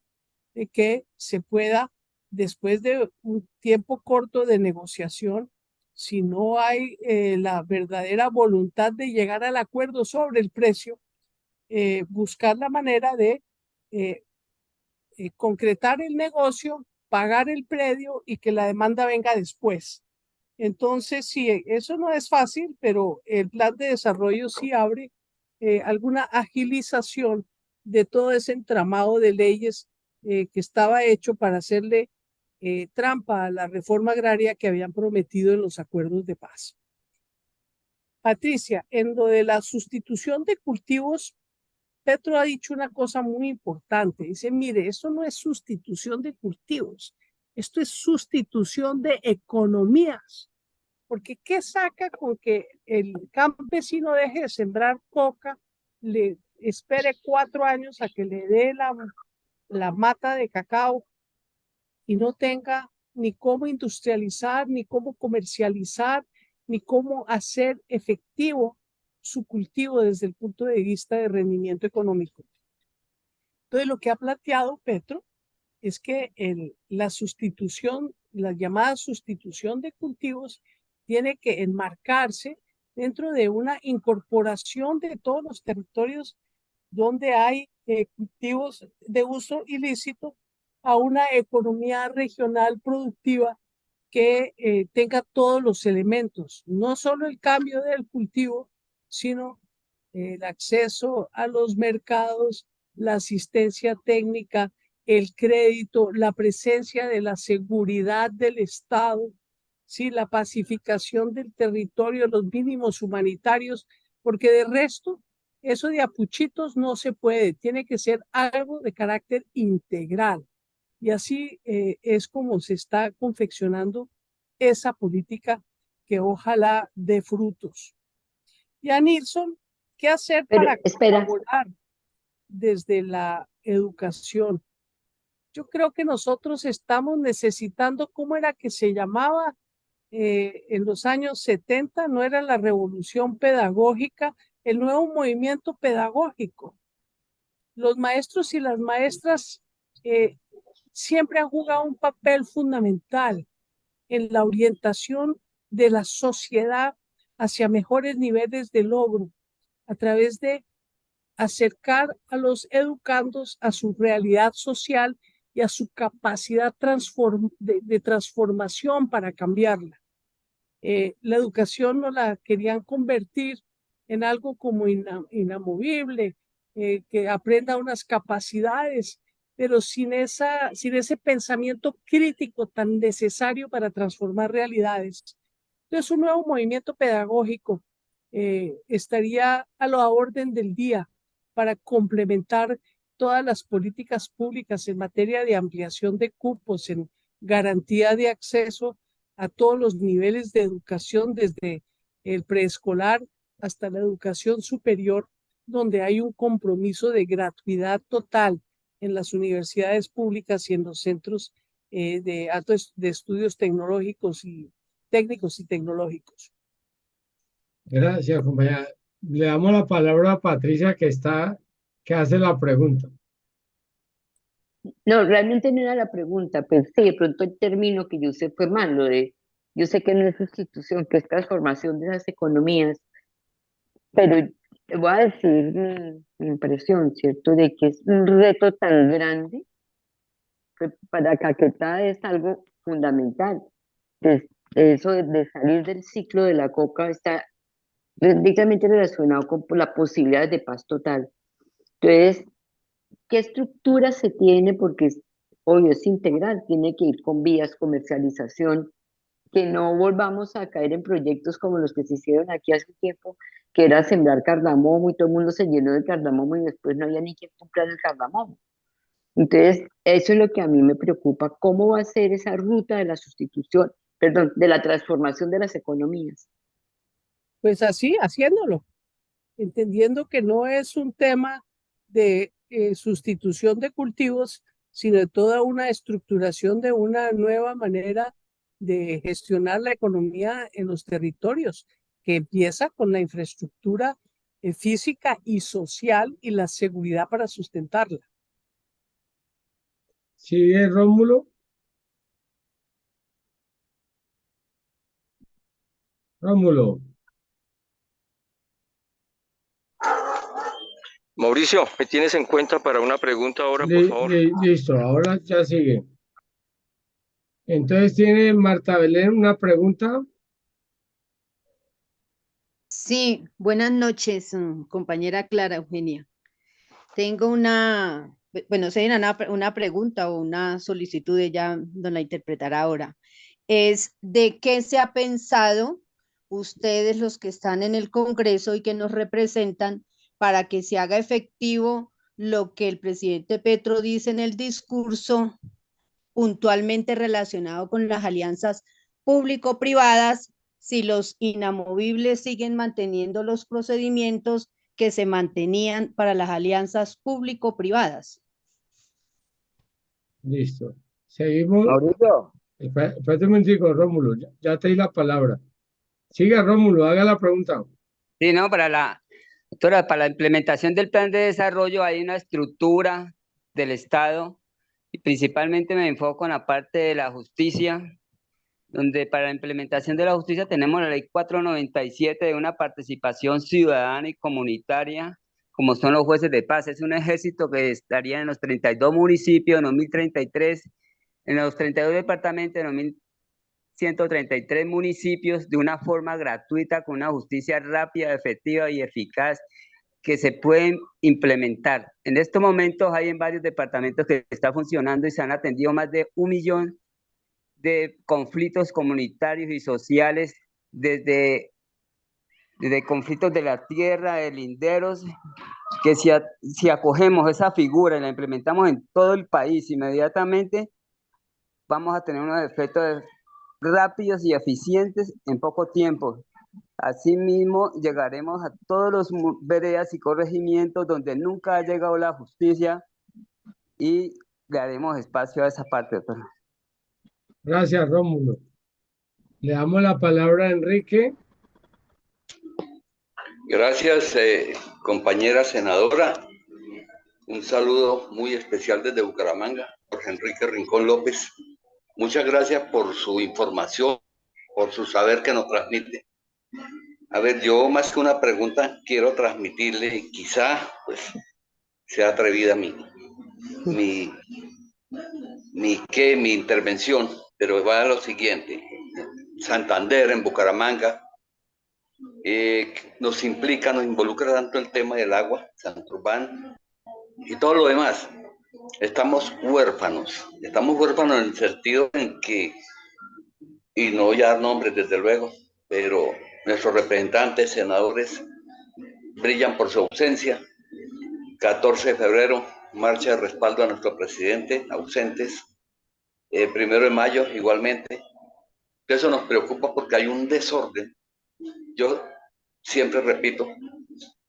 de que se pueda, después de un tiempo corto de negociación, si no hay la verdadera voluntad de llegar al acuerdo sobre el precio, buscar la manera de concretar el negocio, pagar el predio y que la demanda venga después. Entonces, sí, eso no es fácil, pero el plan de desarrollo sí abre alguna agilización de todo ese entramado de leyes que estaba hecho para hacerle trampa a la reforma agraria que habían prometido en los acuerdos de paz. Patricia, en lo de la sustitución de cultivos, Petro ha dicho una cosa muy importante. Dice, mire, esto no es sustitución de cultivos, esto es sustitución de economías. Porque ¿qué saca con que el campesino deje de sembrar coca, le espere 4 años a que le dé la mata de cacao y no tenga ni cómo industrializar, ni cómo comercializar, ni cómo hacer efectivo su cultivo desde el punto de vista de rendimiento económico? Entonces, lo que ha planteado Petro es que la sustitución, la llamada sustitución de cultivos, tiene que enmarcarse dentro de una incorporación de todos los territorios donde hay cultivos de uso ilícito a una economía regional productiva que tenga todos los elementos, no solo el cambio del cultivo, sino el acceso a los mercados, la asistencia técnica, el crédito, la presencia de la seguridad del Estado, ¿sí? La pacificación del territorio, los mínimos humanitarios, porque de resto, eso de apuchitos no se puede, tiene que ser algo de carácter integral. Y así es como se está confeccionando esa política que ojalá dé frutos. Ya, Nilsson, ¿qué hacer Pero para espera, colaborar desde la educación? Yo creo que nosotros estamos necesitando, ¿cómo era que se llamaba en los años 70? No era la revolución pedagógica, el nuevo movimiento pedagógico. Los maestros y las maestras siempre han jugado un papel fundamental en la orientación de la sociedad hacia mejores niveles de logro a través de acercar a los educandos a su realidad social y a su capacidad de transformación para cambiarla. La educación no la querían convertir en algo como inamovible, que aprenda unas capacidades, pero sin ese pensamiento crítico tan necesario para transformar realidades. Entonces, un nuevo movimiento pedagógico estaría a la orden del día para complementar todas las políticas públicas en materia de ampliación de cupos, en garantía de acceso a todos los niveles de educación, desde el preescolar hasta la educación superior, donde hay un compromiso de gratuidad total en las universidades públicas y en los centros de estudios tecnológicos y técnicos y tecnológicos. Gracias, compañera. Le damos la palabra a Patricia que hace la pregunta. no, realmente no era la pregunta, pensé de pronto el término que yo usé fue mal, yo sé que no es sustitución, que es transformación de las economías, pero voy a decir mi impresión, ¿cierto? De que es un reto tan grande que para Caquetá es algo fundamental. Eso de salir del ciclo de la coca está directamente relacionado con la posibilidad de paz total. Entonces, ¿qué estructura se tiene? Porque obvio, es integral, tiene que ir con vías, comercialización, que no volvamos a caer en proyectos como los que se hicieron aquí hace tiempo, que era sembrar cardamomo y todo el mundo se llenó de cardamomo y después no había ni quien comprar el cardamomo. Entonces, eso es lo que a mí me preocupa, cómo va a ser esa ruta de la sustitución, perdón, de la transformación de las economías. Pues así, haciéndolo, entendiendo que no es un tema de sustitución de cultivos, sino de toda una estructuración de una nueva manera de gestionar la economía en los territorios, que empieza con la infraestructura física y social y la seguridad para sustentarla. Sigue Rómulo. Rómulo. Mauricio, ¿me tienes en cuenta para una pregunta ahora, por favor? Listo, ahora ya sigue. Entonces tiene Marta Belén una pregunta. Sí, buenas noches, compañera Clara Eugenia. Tengo bueno, sería una pregunta o una solicitud, ella nos la interpretará ahora. Es de qué se ha pensado ustedes, los que están en el Congreso y que nos representan, para que se haga efectivo lo que el presidente Petro dice en el discurso, puntualmente relacionado con las alianzas público-privadas, si los inamovibles siguen manteniendo los procedimientos que se mantenían para las alianzas público-privadas. Listo. Seguimos. Mauricio. Espérate un momentico, Rómulo. Ya te di la palabra. Siga, Rómulo, haga la pregunta. Sí, no, doctora, para la implementación del plan de desarrollo hay una estructura del Estado y principalmente me enfoco en la parte de la justicia, donde para la implementación de la justicia tenemos la ley 497 de una participación ciudadana y comunitaria, como son los jueces de paz. Es un ejército que estaría en los 32 municipios en 2033, en los 32 departamentos en 133 municipios, de una forma gratuita, con una justicia rápida, efectiva y eficaz que se pueden implementar. En estos momentos hay en varios departamentos que está funcionando y se han atendido más de 1 millón de conflictos comunitarios y sociales, desde conflictos de la tierra, de linderos, que si acogemos esa figura y la implementamos en todo el país inmediatamente, vamos a tener unos efectos rápidos y eficientes en poco tiempo. Asimismo, llegaremos a todos los veredas y corregimientos donde nunca ha llegado la justicia y le daremos espacio a esa parte, doctor. Gracias, Rómulo. Le damos la palabra a Enrique. Gracias, compañera senadora. Un saludo muy especial desde Bucaramanga, Jorge Enrique Rincón López. Muchas gracias por su información, por su saber que nos transmite. A ver, yo más que una pregunta quiero transmitirle, quizá pues sea atrevida mi intervención, pero va a lo siguiente. Santander, en Bucaramanga, nos involucra tanto el tema del agua, Santurbán y todo lo demás. Estamos huérfanos en el sentido en que, y no voy a dar nombres desde luego, pero nuestros representantes, senadores, brillan por su ausencia. 14 de febrero, marcha de respaldo a nuestro presidente, ausentes. 1 de mayo, igualmente. Eso nos preocupa porque hay un desorden. Yo siempre repito,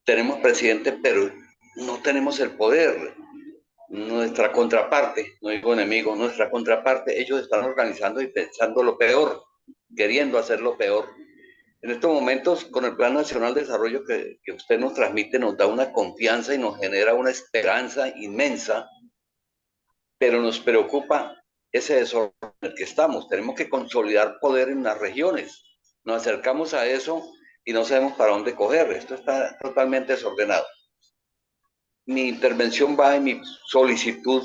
tenemos presidente, pero no tenemos el poder. Nuestra contraparte, no digo enemigo, nuestra contraparte, ellos están organizando y pensando lo peor, queriendo hacer lo peor. En estos momentos, con el Plan Nacional de Desarrollo que usted nos transmite, nos da una confianza y nos genera una esperanza inmensa, pero nos preocupa ese desorden en el que estamos. Tenemos que consolidar poder en las regiones. Nos acercamos a eso y no sabemos para dónde coger. Esto está totalmente desordenado. Mi intervención va en mi solicitud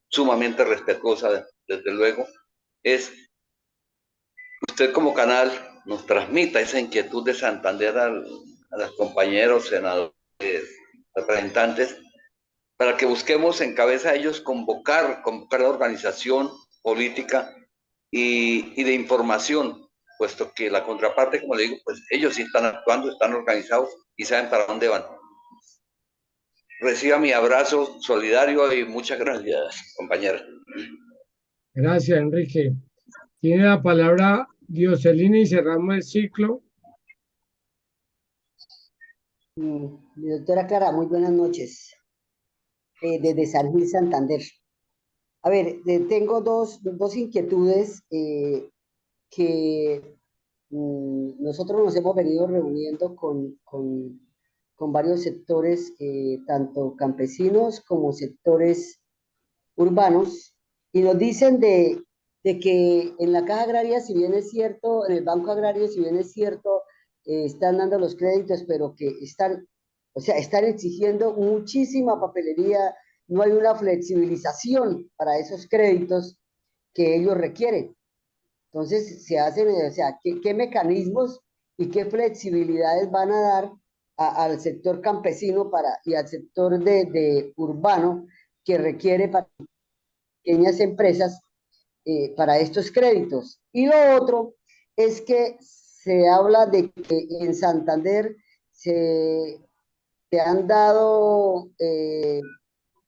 sumamente respetuosa, desde luego, es usted como canal nos transmita esa inquietud de Santander a los compañeros, senadores, representantes, para que busquemos en cabeza de ellos convocar la organización política y de información, puesto que la contraparte, como le digo, pues ellos sí están actuando, están organizados y saben para dónde van. Reciba mi abrazo solidario y muchas gracias, compañera. Gracias, Enrique. Tiene la palabra Dioselina y cerramos el ciclo. Doctora Clara, muy buenas noches. Desde San Gil, Santander. A ver, tengo dos inquietudes que nosotros nos hemos venido reuniendo con varios sectores, tanto campesinos como sectores urbanos, y nos dicen de que en la Caja Agraria, si bien es cierto, en el Banco Agrario, si bien es cierto, están dando los créditos, pero que están, o sea, están exigiendo muchísima papelería, no hay una flexibilización para esos créditos que ellos requieren. Entonces, se hacen, o sea, ¿qué mecanismos y qué flexibilidades van a dar al sector campesino y al sector de urbano que requiere para pequeñas empresas para estos créditos? Y lo otro es que se habla de que en Santander se han dado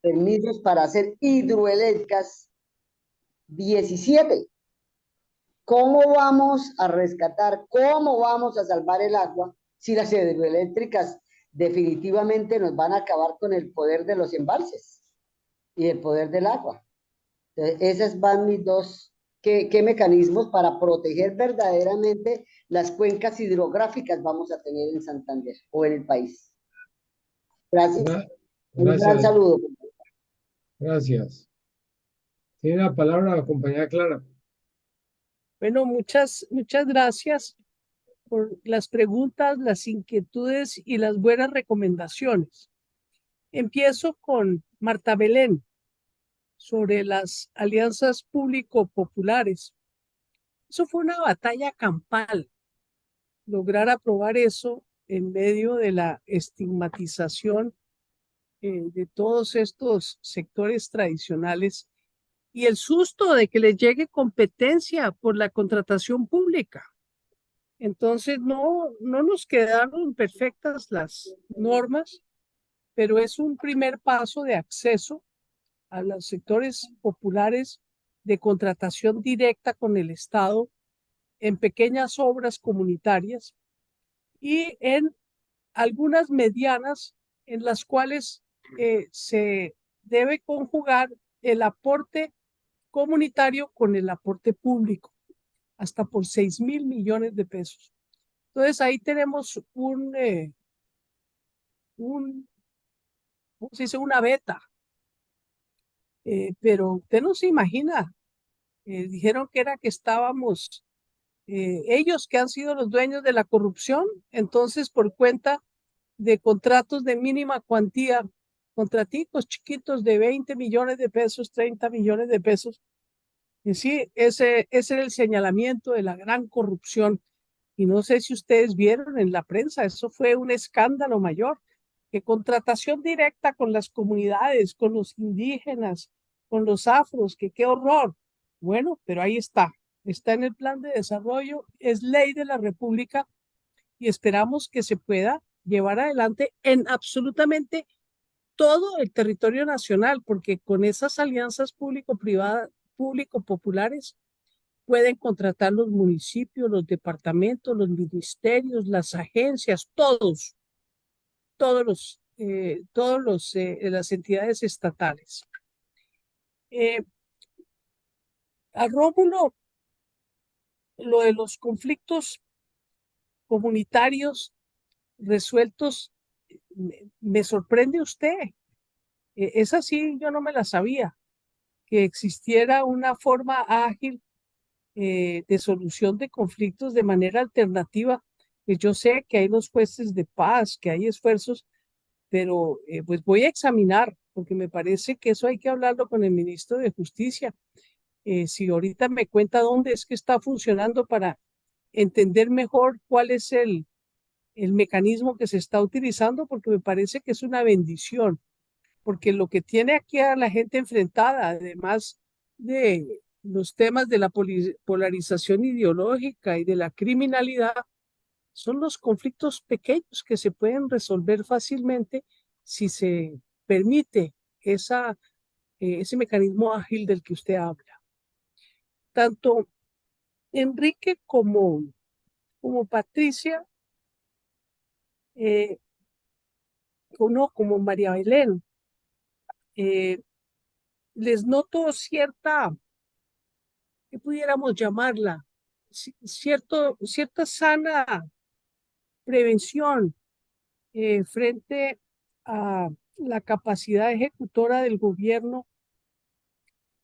permisos para hacer hidroeléctricas 17. ¿Cómo vamos a rescatar, cómo vamos a salvar el agua si las hidroeléctricas definitivamente nos van a acabar con el poder de los embalses y el poder del agua? Entonces, esas van mis dos, ¿qué mecanismos para proteger verdaderamente las cuencas hidrográficas vamos a tener en Santander o en el país? Gracias. Un gran saludo. Gracias. Tiene la palabra la compañera Clara. Bueno, muchas gracias por las preguntas, las inquietudes y las buenas recomendaciones. Empiezo con Marta Belén sobre las alianzas público-populares. Eso fue una batalla campal, lograr aprobar eso en medio de la estigmatización de todos estos sectores tradicionales y el susto de que les llegue competencia por la contratación pública. Entonces, no nos quedaron perfectas las normas, pero es un primer paso de acceso a los sectores populares de contratación directa con el Estado en pequeñas obras comunitarias y en algunas medianas en las cuales se debe conjugar el aporte comunitario con el aporte público, hasta por 6.000 millones de pesos. Entonces ahí tenemos ¿cómo se dice? Una beta. Pero usted no se imagina, dijeron que era que estábamos, ellos que han sido los dueños de la corrupción, entonces por cuenta de contratos de mínima cuantía, contraticos chiquitos de 20 millones de pesos, 30 millones de pesos. Y sí, ese era el señalamiento de la gran corrupción. Y no sé si ustedes vieron en la prensa, eso fue un escándalo mayor, que contratación directa con las comunidades, con los indígenas, con los afros, que qué horror. Bueno, pero ahí está en el plan de desarrollo, es ley de la República y esperamos que se pueda llevar adelante en absolutamente todo el territorio nacional, porque con esas alianzas público-privadas, público-populares, pueden contratar los municipios, los departamentos, los ministerios, las agencias, las entidades estatales. A Rómulo, lo de los conflictos comunitarios resueltos, me sorprende usted. Es así, yo no me la sabía, que existiera una forma ágil de solución de conflictos de manera alternativa. Yo sé que hay los jueces de paz, que hay esfuerzos, pero pues voy a examinar, porque me parece que eso hay que hablarlo con el ministro de Justicia. Si ahorita me cuenta dónde es que está funcionando para entender mejor cuál es el mecanismo que se está utilizando, porque me parece que es una bendición, porque lo que tiene aquí a la gente enfrentada, además de los temas de la polarización ideológica y de la criminalidad, son los conflictos pequeños que se pueden resolver fácilmente si se permite ese mecanismo ágil del que usted habla. Tanto Enrique como Patricia, como María Belén, les noto cierta, ¿qué pudiéramos llamarla? Cierta sana prevención frente a la capacidad ejecutora del gobierno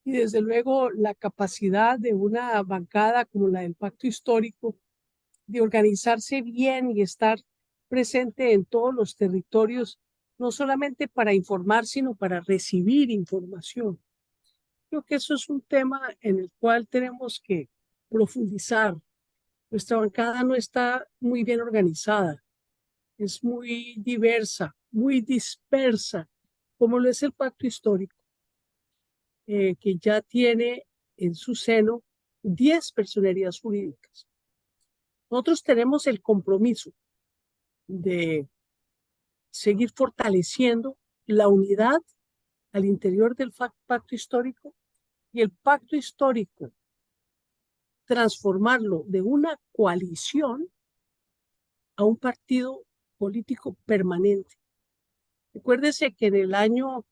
y desde luego la capacidad de una bancada como la del Pacto Histórico de organizarse bien y estar presente en todos los territorios, no solamente para informar, sino para recibir información. Creo que eso es un tema en el cual tenemos que profundizar. Nuestra bancada no está muy bien organizada, es muy diversa, muy dispersa, como lo es el Pacto Histórico, que ya tiene en su seno 10 personerías jurídicas. Nosotros tenemos el compromiso de seguir fortaleciendo la unidad al interior del pacto histórico y el pacto histórico transformarlo de una coalición a un partido político permanente. Recuérdese que en el año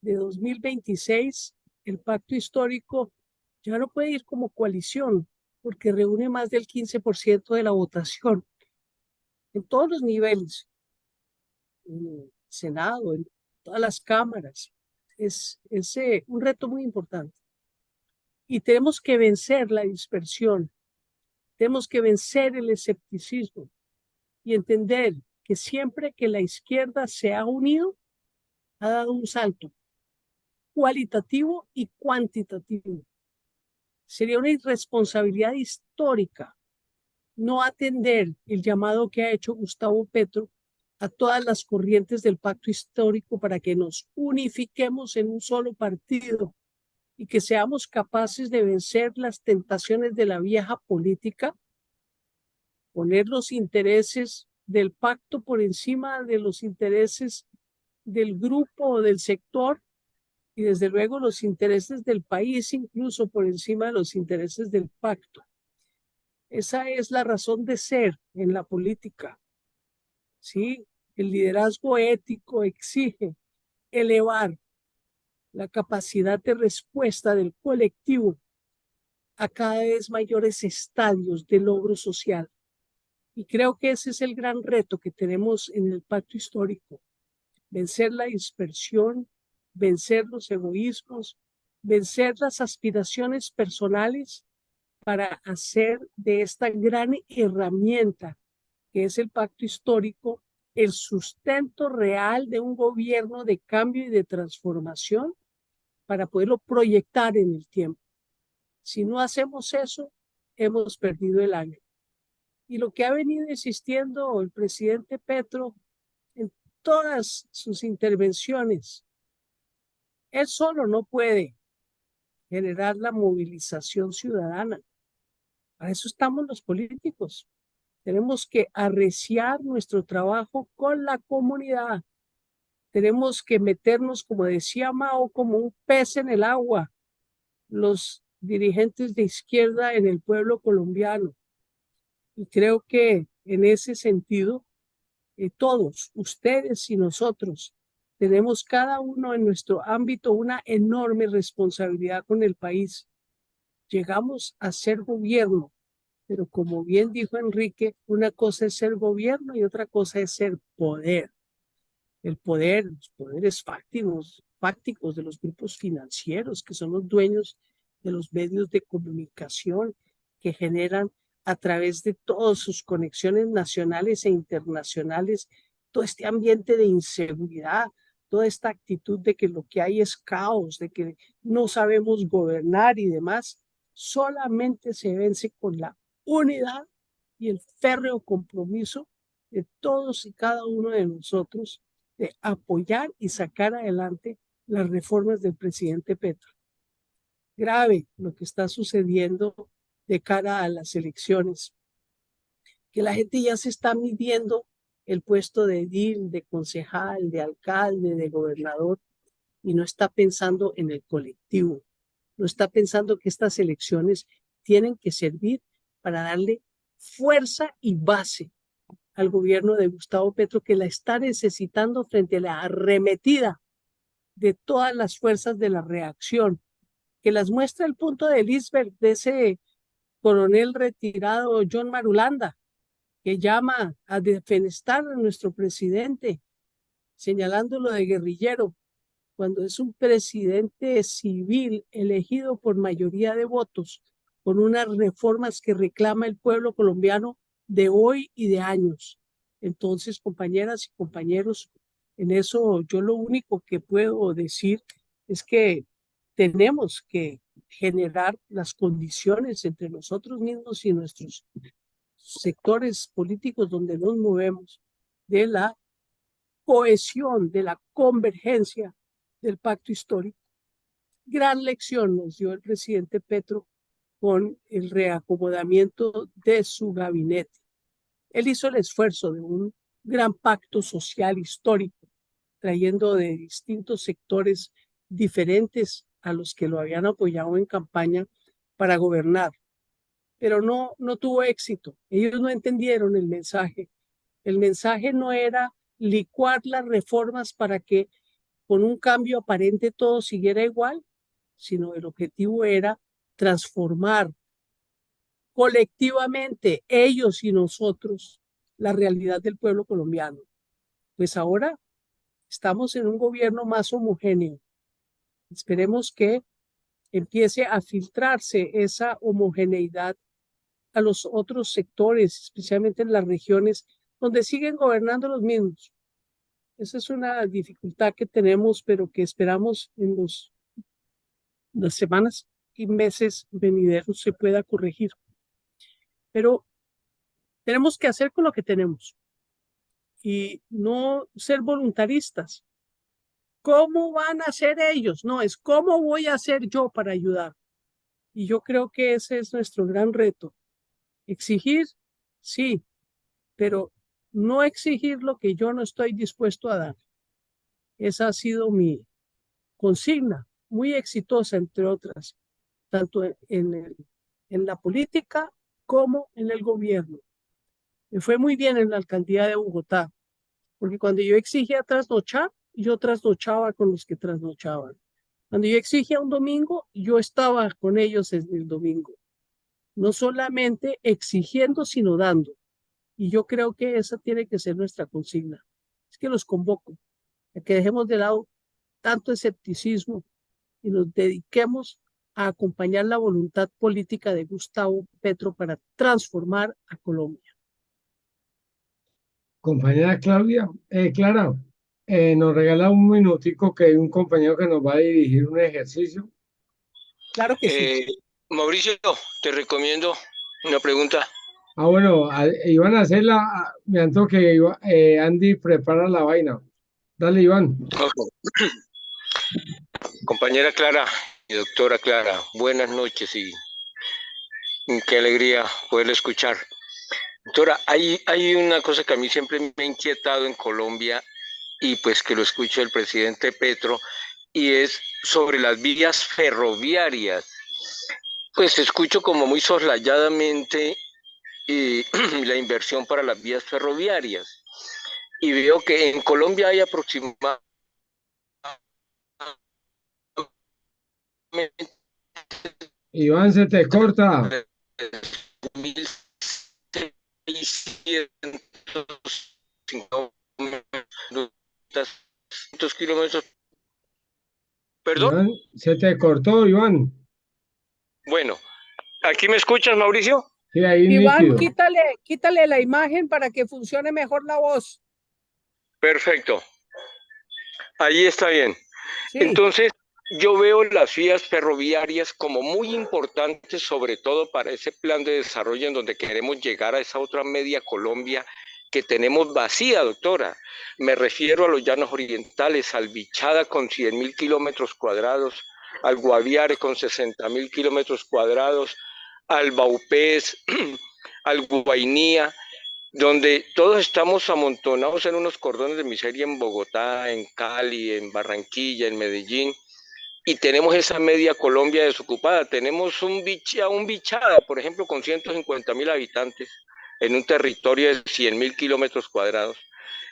de 2026 el pacto histórico ya no puede ir como coalición porque reúne más del 15% de la votación en todos los niveles, en el Senado, en todas las cámaras. Es un reto muy importante. Y tenemos que vencer la dispersión, tenemos que vencer el escepticismo y entender que siempre que la izquierda se ha unido, ha dado un salto cualitativo y cuantitativo. Sería una irresponsabilidad histórica no atender el llamado que ha hecho Gustavo Petro a todas las corrientes del pacto histórico para que nos unifiquemos en un solo partido y que seamos capaces de vencer las tentaciones de la vieja política, poner los intereses del pacto por encima de los intereses del grupo o del sector y desde luego los intereses del país incluso por encima de los intereses del pacto. Esa es la razón de ser en la política. ¿Sí? El liderazgo ético exige elevar la capacidad de respuesta del colectivo a cada vez mayores estadios de logro social. Y creo que ese es el gran reto que tenemos en el pacto histórico. Vencer la dispersión, vencer los egoísmos, vencer las aspiraciones personales para hacer de esta gran herramienta que es el pacto histórico el sustento real de un gobierno de cambio y de transformación para poderlo proyectar en el tiempo. Si no hacemos eso, hemos perdido el año. Y lo que ha venido insistiendo el presidente Petro en todas sus intervenciones, él solo no puede generar la movilización ciudadana. Para eso estamos los políticos. Tenemos que arreciar nuestro trabajo con la comunidad. Tenemos que meternos, como decía Mao, como un pez en el agua, los dirigentes de izquierda en el pueblo colombiano. Y creo que en ese sentido, todos, ustedes y nosotros, tenemos cada uno en nuestro ámbito una enorme responsabilidad con el país. Llegamos a ser gobierno, pero como bien dijo Enrique, una cosa es ser gobierno y otra cosa es ser poder. El poder, los poderes fácticos de los grupos financieros, que son los dueños de los medios de comunicación, que generan a través de todas sus conexiones nacionales e internacionales, todo este ambiente de inseguridad, toda esta actitud de que lo que hay es caos, de que no sabemos gobernar y demás, solamente se vence con la unidad y el férreo compromiso de todos y cada uno de nosotros de apoyar y sacar adelante las reformas del presidente Petro. Grave lo que está sucediendo de cara a las elecciones, que la gente ya se está midiendo el puesto de edil, de concejal, de alcalde, de gobernador, y no está pensando en el colectivo, no está pensando que estas elecciones tienen que servir para darle fuerza y base al gobierno de Gustavo Petro, que la está necesitando frente a la arremetida de todas las fuerzas de la reacción, que las muestra el punto del iceberg de ese coronel retirado John Marulanda, que llama a defenestar a nuestro presidente, señalándolo de guerrillero, cuando es un presidente civil elegido por mayoría de votos, con unas reformas que reclama el pueblo colombiano de hoy y de años. Entonces, compañeras y compañeros, en eso yo lo único que puedo decir es que tenemos que generar las condiciones entre nosotros mismos y nuestros sectores políticos donde nos movemos de la cohesión, de la convergencia del pacto histórico. Gran lección nos dio el presidente Petro con el reacomodamiento de su gabinete. Él hizo el esfuerzo de un gran pacto social histórico, trayendo de distintos sectores diferentes a los que lo habían apoyado en campaña para gobernar, pero no tuvo éxito. Ellos no entendieron el mensaje. El mensaje no era licuar las reformas para que con un cambio aparente todo siguiera igual, sino el objetivo era transformar colectivamente, ellos y nosotros, la realidad del pueblo colombiano. Pues ahora estamos en un gobierno más homogéneo. Esperemos que empiece a filtrarse esa homogeneidad a los otros sectores, especialmente en las regiones donde siguen gobernando los mismos. Esa es una dificultad que tenemos, pero que esperamos en las semanas y meses venideros se pueda corregir. Pero tenemos que hacer con lo que tenemos y no ser voluntaristas. ¿Cómo van a hacer ellos? No, es cómo voy a hacer yo para ayudar. Y yo creo que ese es nuestro gran reto. Exigir, sí, pero no exigir lo que yo no estoy dispuesto a dar. Esa ha sido mi consigna, muy exitosa, entre otras, tanto en la política como en el gobierno. Me fue muy bien en la alcaldía de Bogotá, porque cuando yo exigía trasnochar, yo trasnochaba con los que trasnochaban. Cuando yo exigía un domingo, yo estaba con ellos en el domingo. No solamente exigiendo, sino dando. Y yo creo que esa tiene que ser nuestra consigna. Es que los convoco a que dejemos de lado tanto escepticismo y nos dediquemos a acompañar la voluntad política de Gustavo Petro para transformar a Colombia. Compañera Claudia, Clara, nos regala un minutico que hay un compañero que nos va a dirigir un ejercicio. Claro que sí. Mauricio, te recomiendo una pregunta. Bueno, iban a hacerla, me antojo que Andy prepara la vaina. Dale, Iván. Okay. Compañera Clara y doctora Clara, buenas noches y qué alegría poderle escuchar. Doctora, hay una cosa que a mí siempre me ha inquietado en Colombia y pues que lo escucho el presidente Petro, y es sobre las vías ferroviarias. Pues escucho como muy soslayadamente la inversión para las vías ferroviarias y veo que en Colombia hay aproximadamente Iván, se te corta. 1.600 kilómetros. ¿Perdón? Iván, se te cortó, Iván. Bueno, ¿aquí me escuchas, Mauricio? Sí, ahí Iván, nítido. quítale la imagen para que funcione mejor la voz. Perfecto. Ahí está bien. Sí, Entonces, yo veo las vías ferroviarias como muy importantes, sobre todo para ese plan de desarrollo en donde queremos llegar a esa otra media Colombia que tenemos vacía, doctora. Me refiero a los llanos orientales, al Bichada con 100.000 kilómetros cuadrados, al Guaviare con 60.000 kilómetros cuadrados, al Baupés, al Guainía, donde todos estamos amontonados en unos cordones de miseria en Bogotá, en Cali, en Barranquilla, en Medellín, y tenemos esa media Colombia desocupada. Tenemos un Bichada, por ejemplo, con 150.000 habitantes en un territorio de 100.000 kilómetros cuadrados.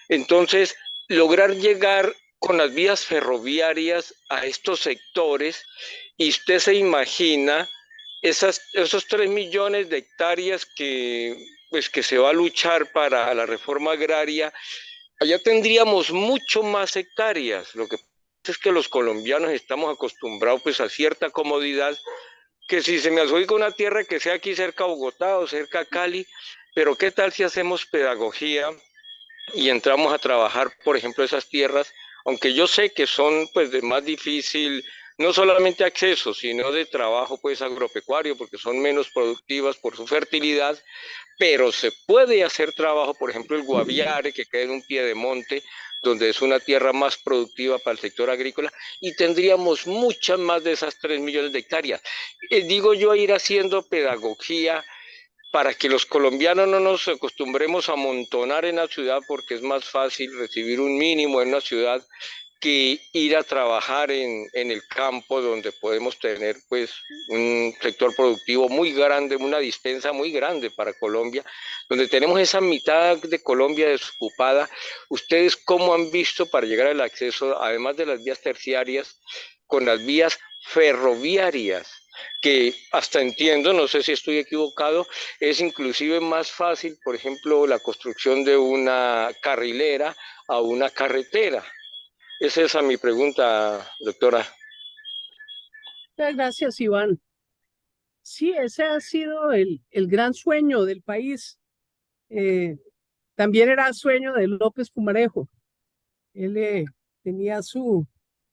Entonces, lograr llegar con las vías ferroviarias a estos sectores, y usted se imagina esos 3 millones de hectáreas que se va a luchar para la reforma agraria. Allá tendríamos mucho más hectáreas. Lo que pasa es que los colombianos estamos acostumbrados pues a cierta comodidad, que si se me adjudica una tierra que sea aquí cerca a Bogotá o cerca a Cali, pero ¿qué tal si hacemos pedagogía y entramos a trabajar, por ejemplo, esas tierras, aunque yo sé que son pues de más difícil, no solamente acceso, sino de trabajo pues agropecuario, porque son menos productivas por su fertilidad, pero se puede hacer trabajo, por ejemplo, el Guaviare, que queda en un pie de monte, donde es una tierra más productiva para el sector agrícola, y tendríamos muchas más de esas 3 millones de hectáreas. Digo yo, ir haciendo pedagogía para que los colombianos no nos acostumbremos a amontonar en la ciudad, porque es más fácil recibir un mínimo en una ciudad que ir a trabajar en el campo, donde podemos tener pues un sector productivo muy grande, una dispensa muy grande para Colombia, donde tenemos esa mitad de Colombia desocupada. ¿Ustedes cómo han visto para llegar al acceso, además de las vías terciarias, con las vías ferroviarias? Que hasta entiendo, no sé si estoy equivocado, es inclusive más fácil, por ejemplo, la construcción de una carrilera a una carretera. Es esa mi pregunta, doctora. muchas gracias, Iván. Sí, ese ha sido el gran sueño del país. También era sueño de López Pumarejo. Él tenía su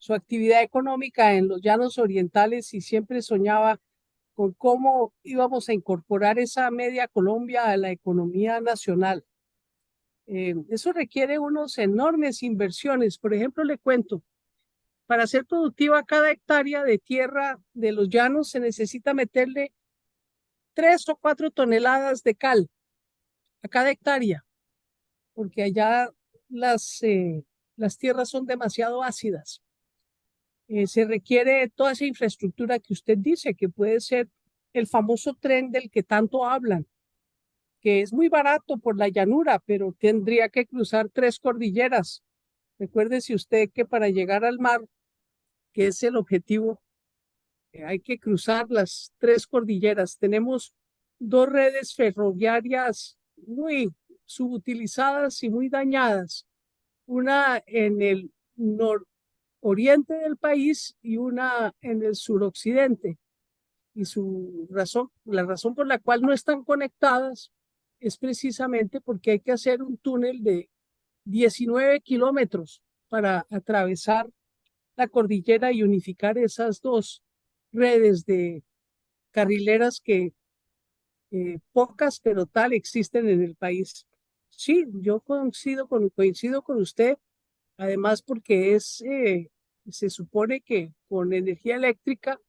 actividad económica en los llanos orientales y siempre soñaba con cómo íbamos a incorporar esa media Colombia a la economía nacional. Eso requiere unos enormes inversiones. Por ejemplo, le cuento, para ser productiva cada hectárea de tierra de los llanos se necesita meterle 3 o 4 toneladas de cal a cada hectárea, porque allá las tierras son demasiado ácidas. Se requiere toda esa infraestructura que usted dice, que puede ser el famoso tren del que tanto hablan, que es muy barato por la llanura, pero tendría que cruzar 3 cordilleras. Recuérdese usted que para llegar al mar, que es el objetivo, hay que cruzar las 3 cordilleras. Tenemos 2 redes ferroviarias muy subutilizadas y muy dañadas. Una en el nororiente del país y una en el suroccidente. Y la razón por la cual no están conectadas es precisamente porque hay que hacer un túnel de 19 kilómetros para atravesar la cordillera y unificar esas 2 redes de carrileras que pocas, pero tal, existen en el país. Sí, yo coincido con usted, además porque se supone que con energía eléctrica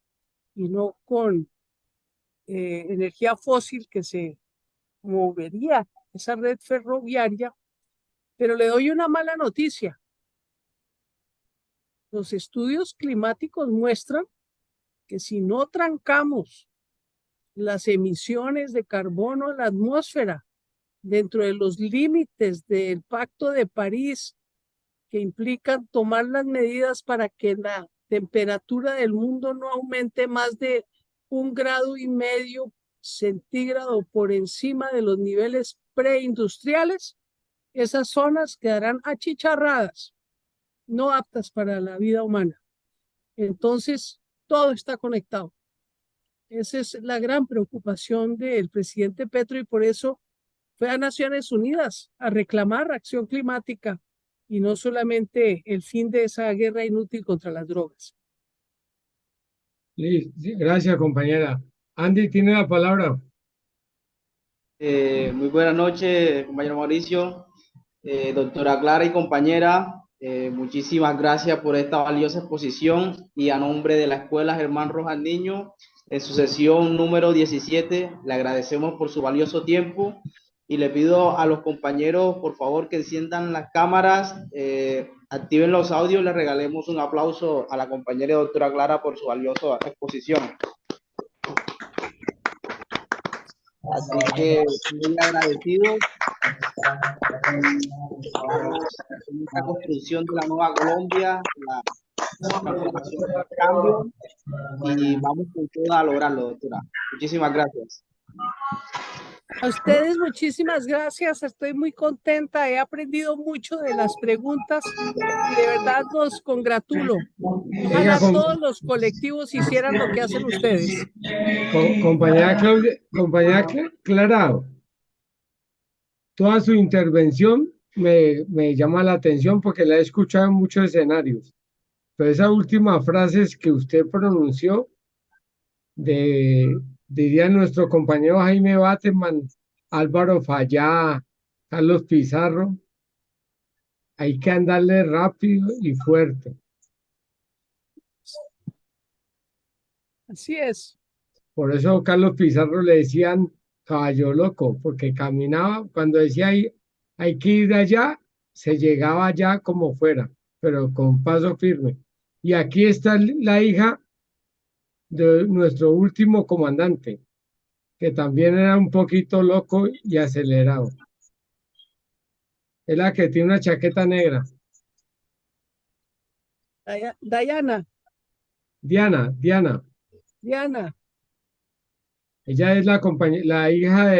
y no con energía fósil que se movería esa red ferroviaria, pero le doy una mala noticia. Los estudios climáticos muestran que si no trancamos las emisiones de carbono en la atmósfera dentro de los límites del Pacto de París, que implican tomar las medidas para que la temperatura del mundo no aumente más de 1,5 grados centígrados por encima de los niveles preindustriales, esas zonas quedarán achicharradas, no aptas para la vida humana. Entonces, todo está conectado. Esa es la gran preocupación del presidente Petro y por eso fue a Naciones Unidas a reclamar acción climática y no solamente el fin de esa guerra inútil contra las drogas. Sí, gracias, compañera. Andy tiene la palabra. Muy buenas noches, compañero Mauricio, doctora Clara y compañera. Muchísimas gracias por esta valiosa exposición y a nombre de la Escuela Germán Rojas Niño, en su sesión número 17, le agradecemos por su valioso tiempo y le pido a los compañeros, por favor, que enciendan las cámaras, activen los audios, le regalemos un aplauso a la compañera doctora Clara por su valiosa exposición. Así que muy agradecido en esta construcción de la nueva Colombia, la transformación del cambio, y vamos con todo a lograrlo, doctora. Muchísimas gracias. A ustedes muchísimas gracias, estoy muy contenta, he aprendido mucho de las preguntas y de verdad los congratulo. Ojalá todos los colectivos hicieran lo que hacen ustedes. Compañera Clara, toda su intervención me llama la atención porque la he escuchado en muchos escenarios. Pero esa última frase que usted pronunció, diría nuestro compañero Jaime Bateman, Álvaro Fallá, Carlos Pizarro, hay que andarle rápido y fuerte. Así es. Por eso Carlos Pizarro le decían caballo loco, porque caminaba, cuando decía hay que ir allá, se llegaba allá como fuera, pero con paso firme. Y aquí está la hija de nuestro último comandante, que también era un poquito loco y acelerado. Es la que tiene una chaqueta negra. Diana. Diana. Ella es la hija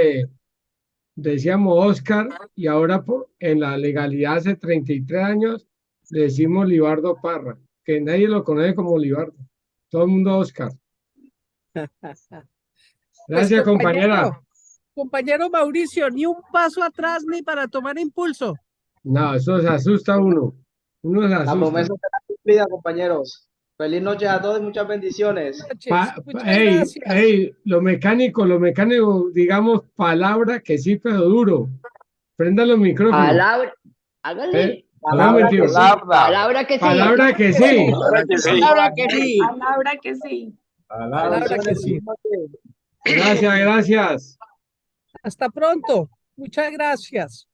decíamos Oscar, y ahora en la legalidad hace 33 años le decimos Libardo Parra, que nadie lo conoce como Libardo. Todo el mundo Oscar. Gracias, pues, compañera. Compañero Mauricio, ni un paso atrás ni para tomar impulso. No, eso se asusta a uno. Uno se asusta. La promesa será cumplida, compañeros. Feliz noche a todos y muchas bendiciones. Lo mecánico, digamos palabra que sí, pero duro. Prenda los micrófonos. Palabra, hágale. Palabra que sí. Palabra que sí. Palabra que sí. Palabra que sí. Palabra que sí. Palabra que sí. Gracias. Hasta pronto. Muchas gracias.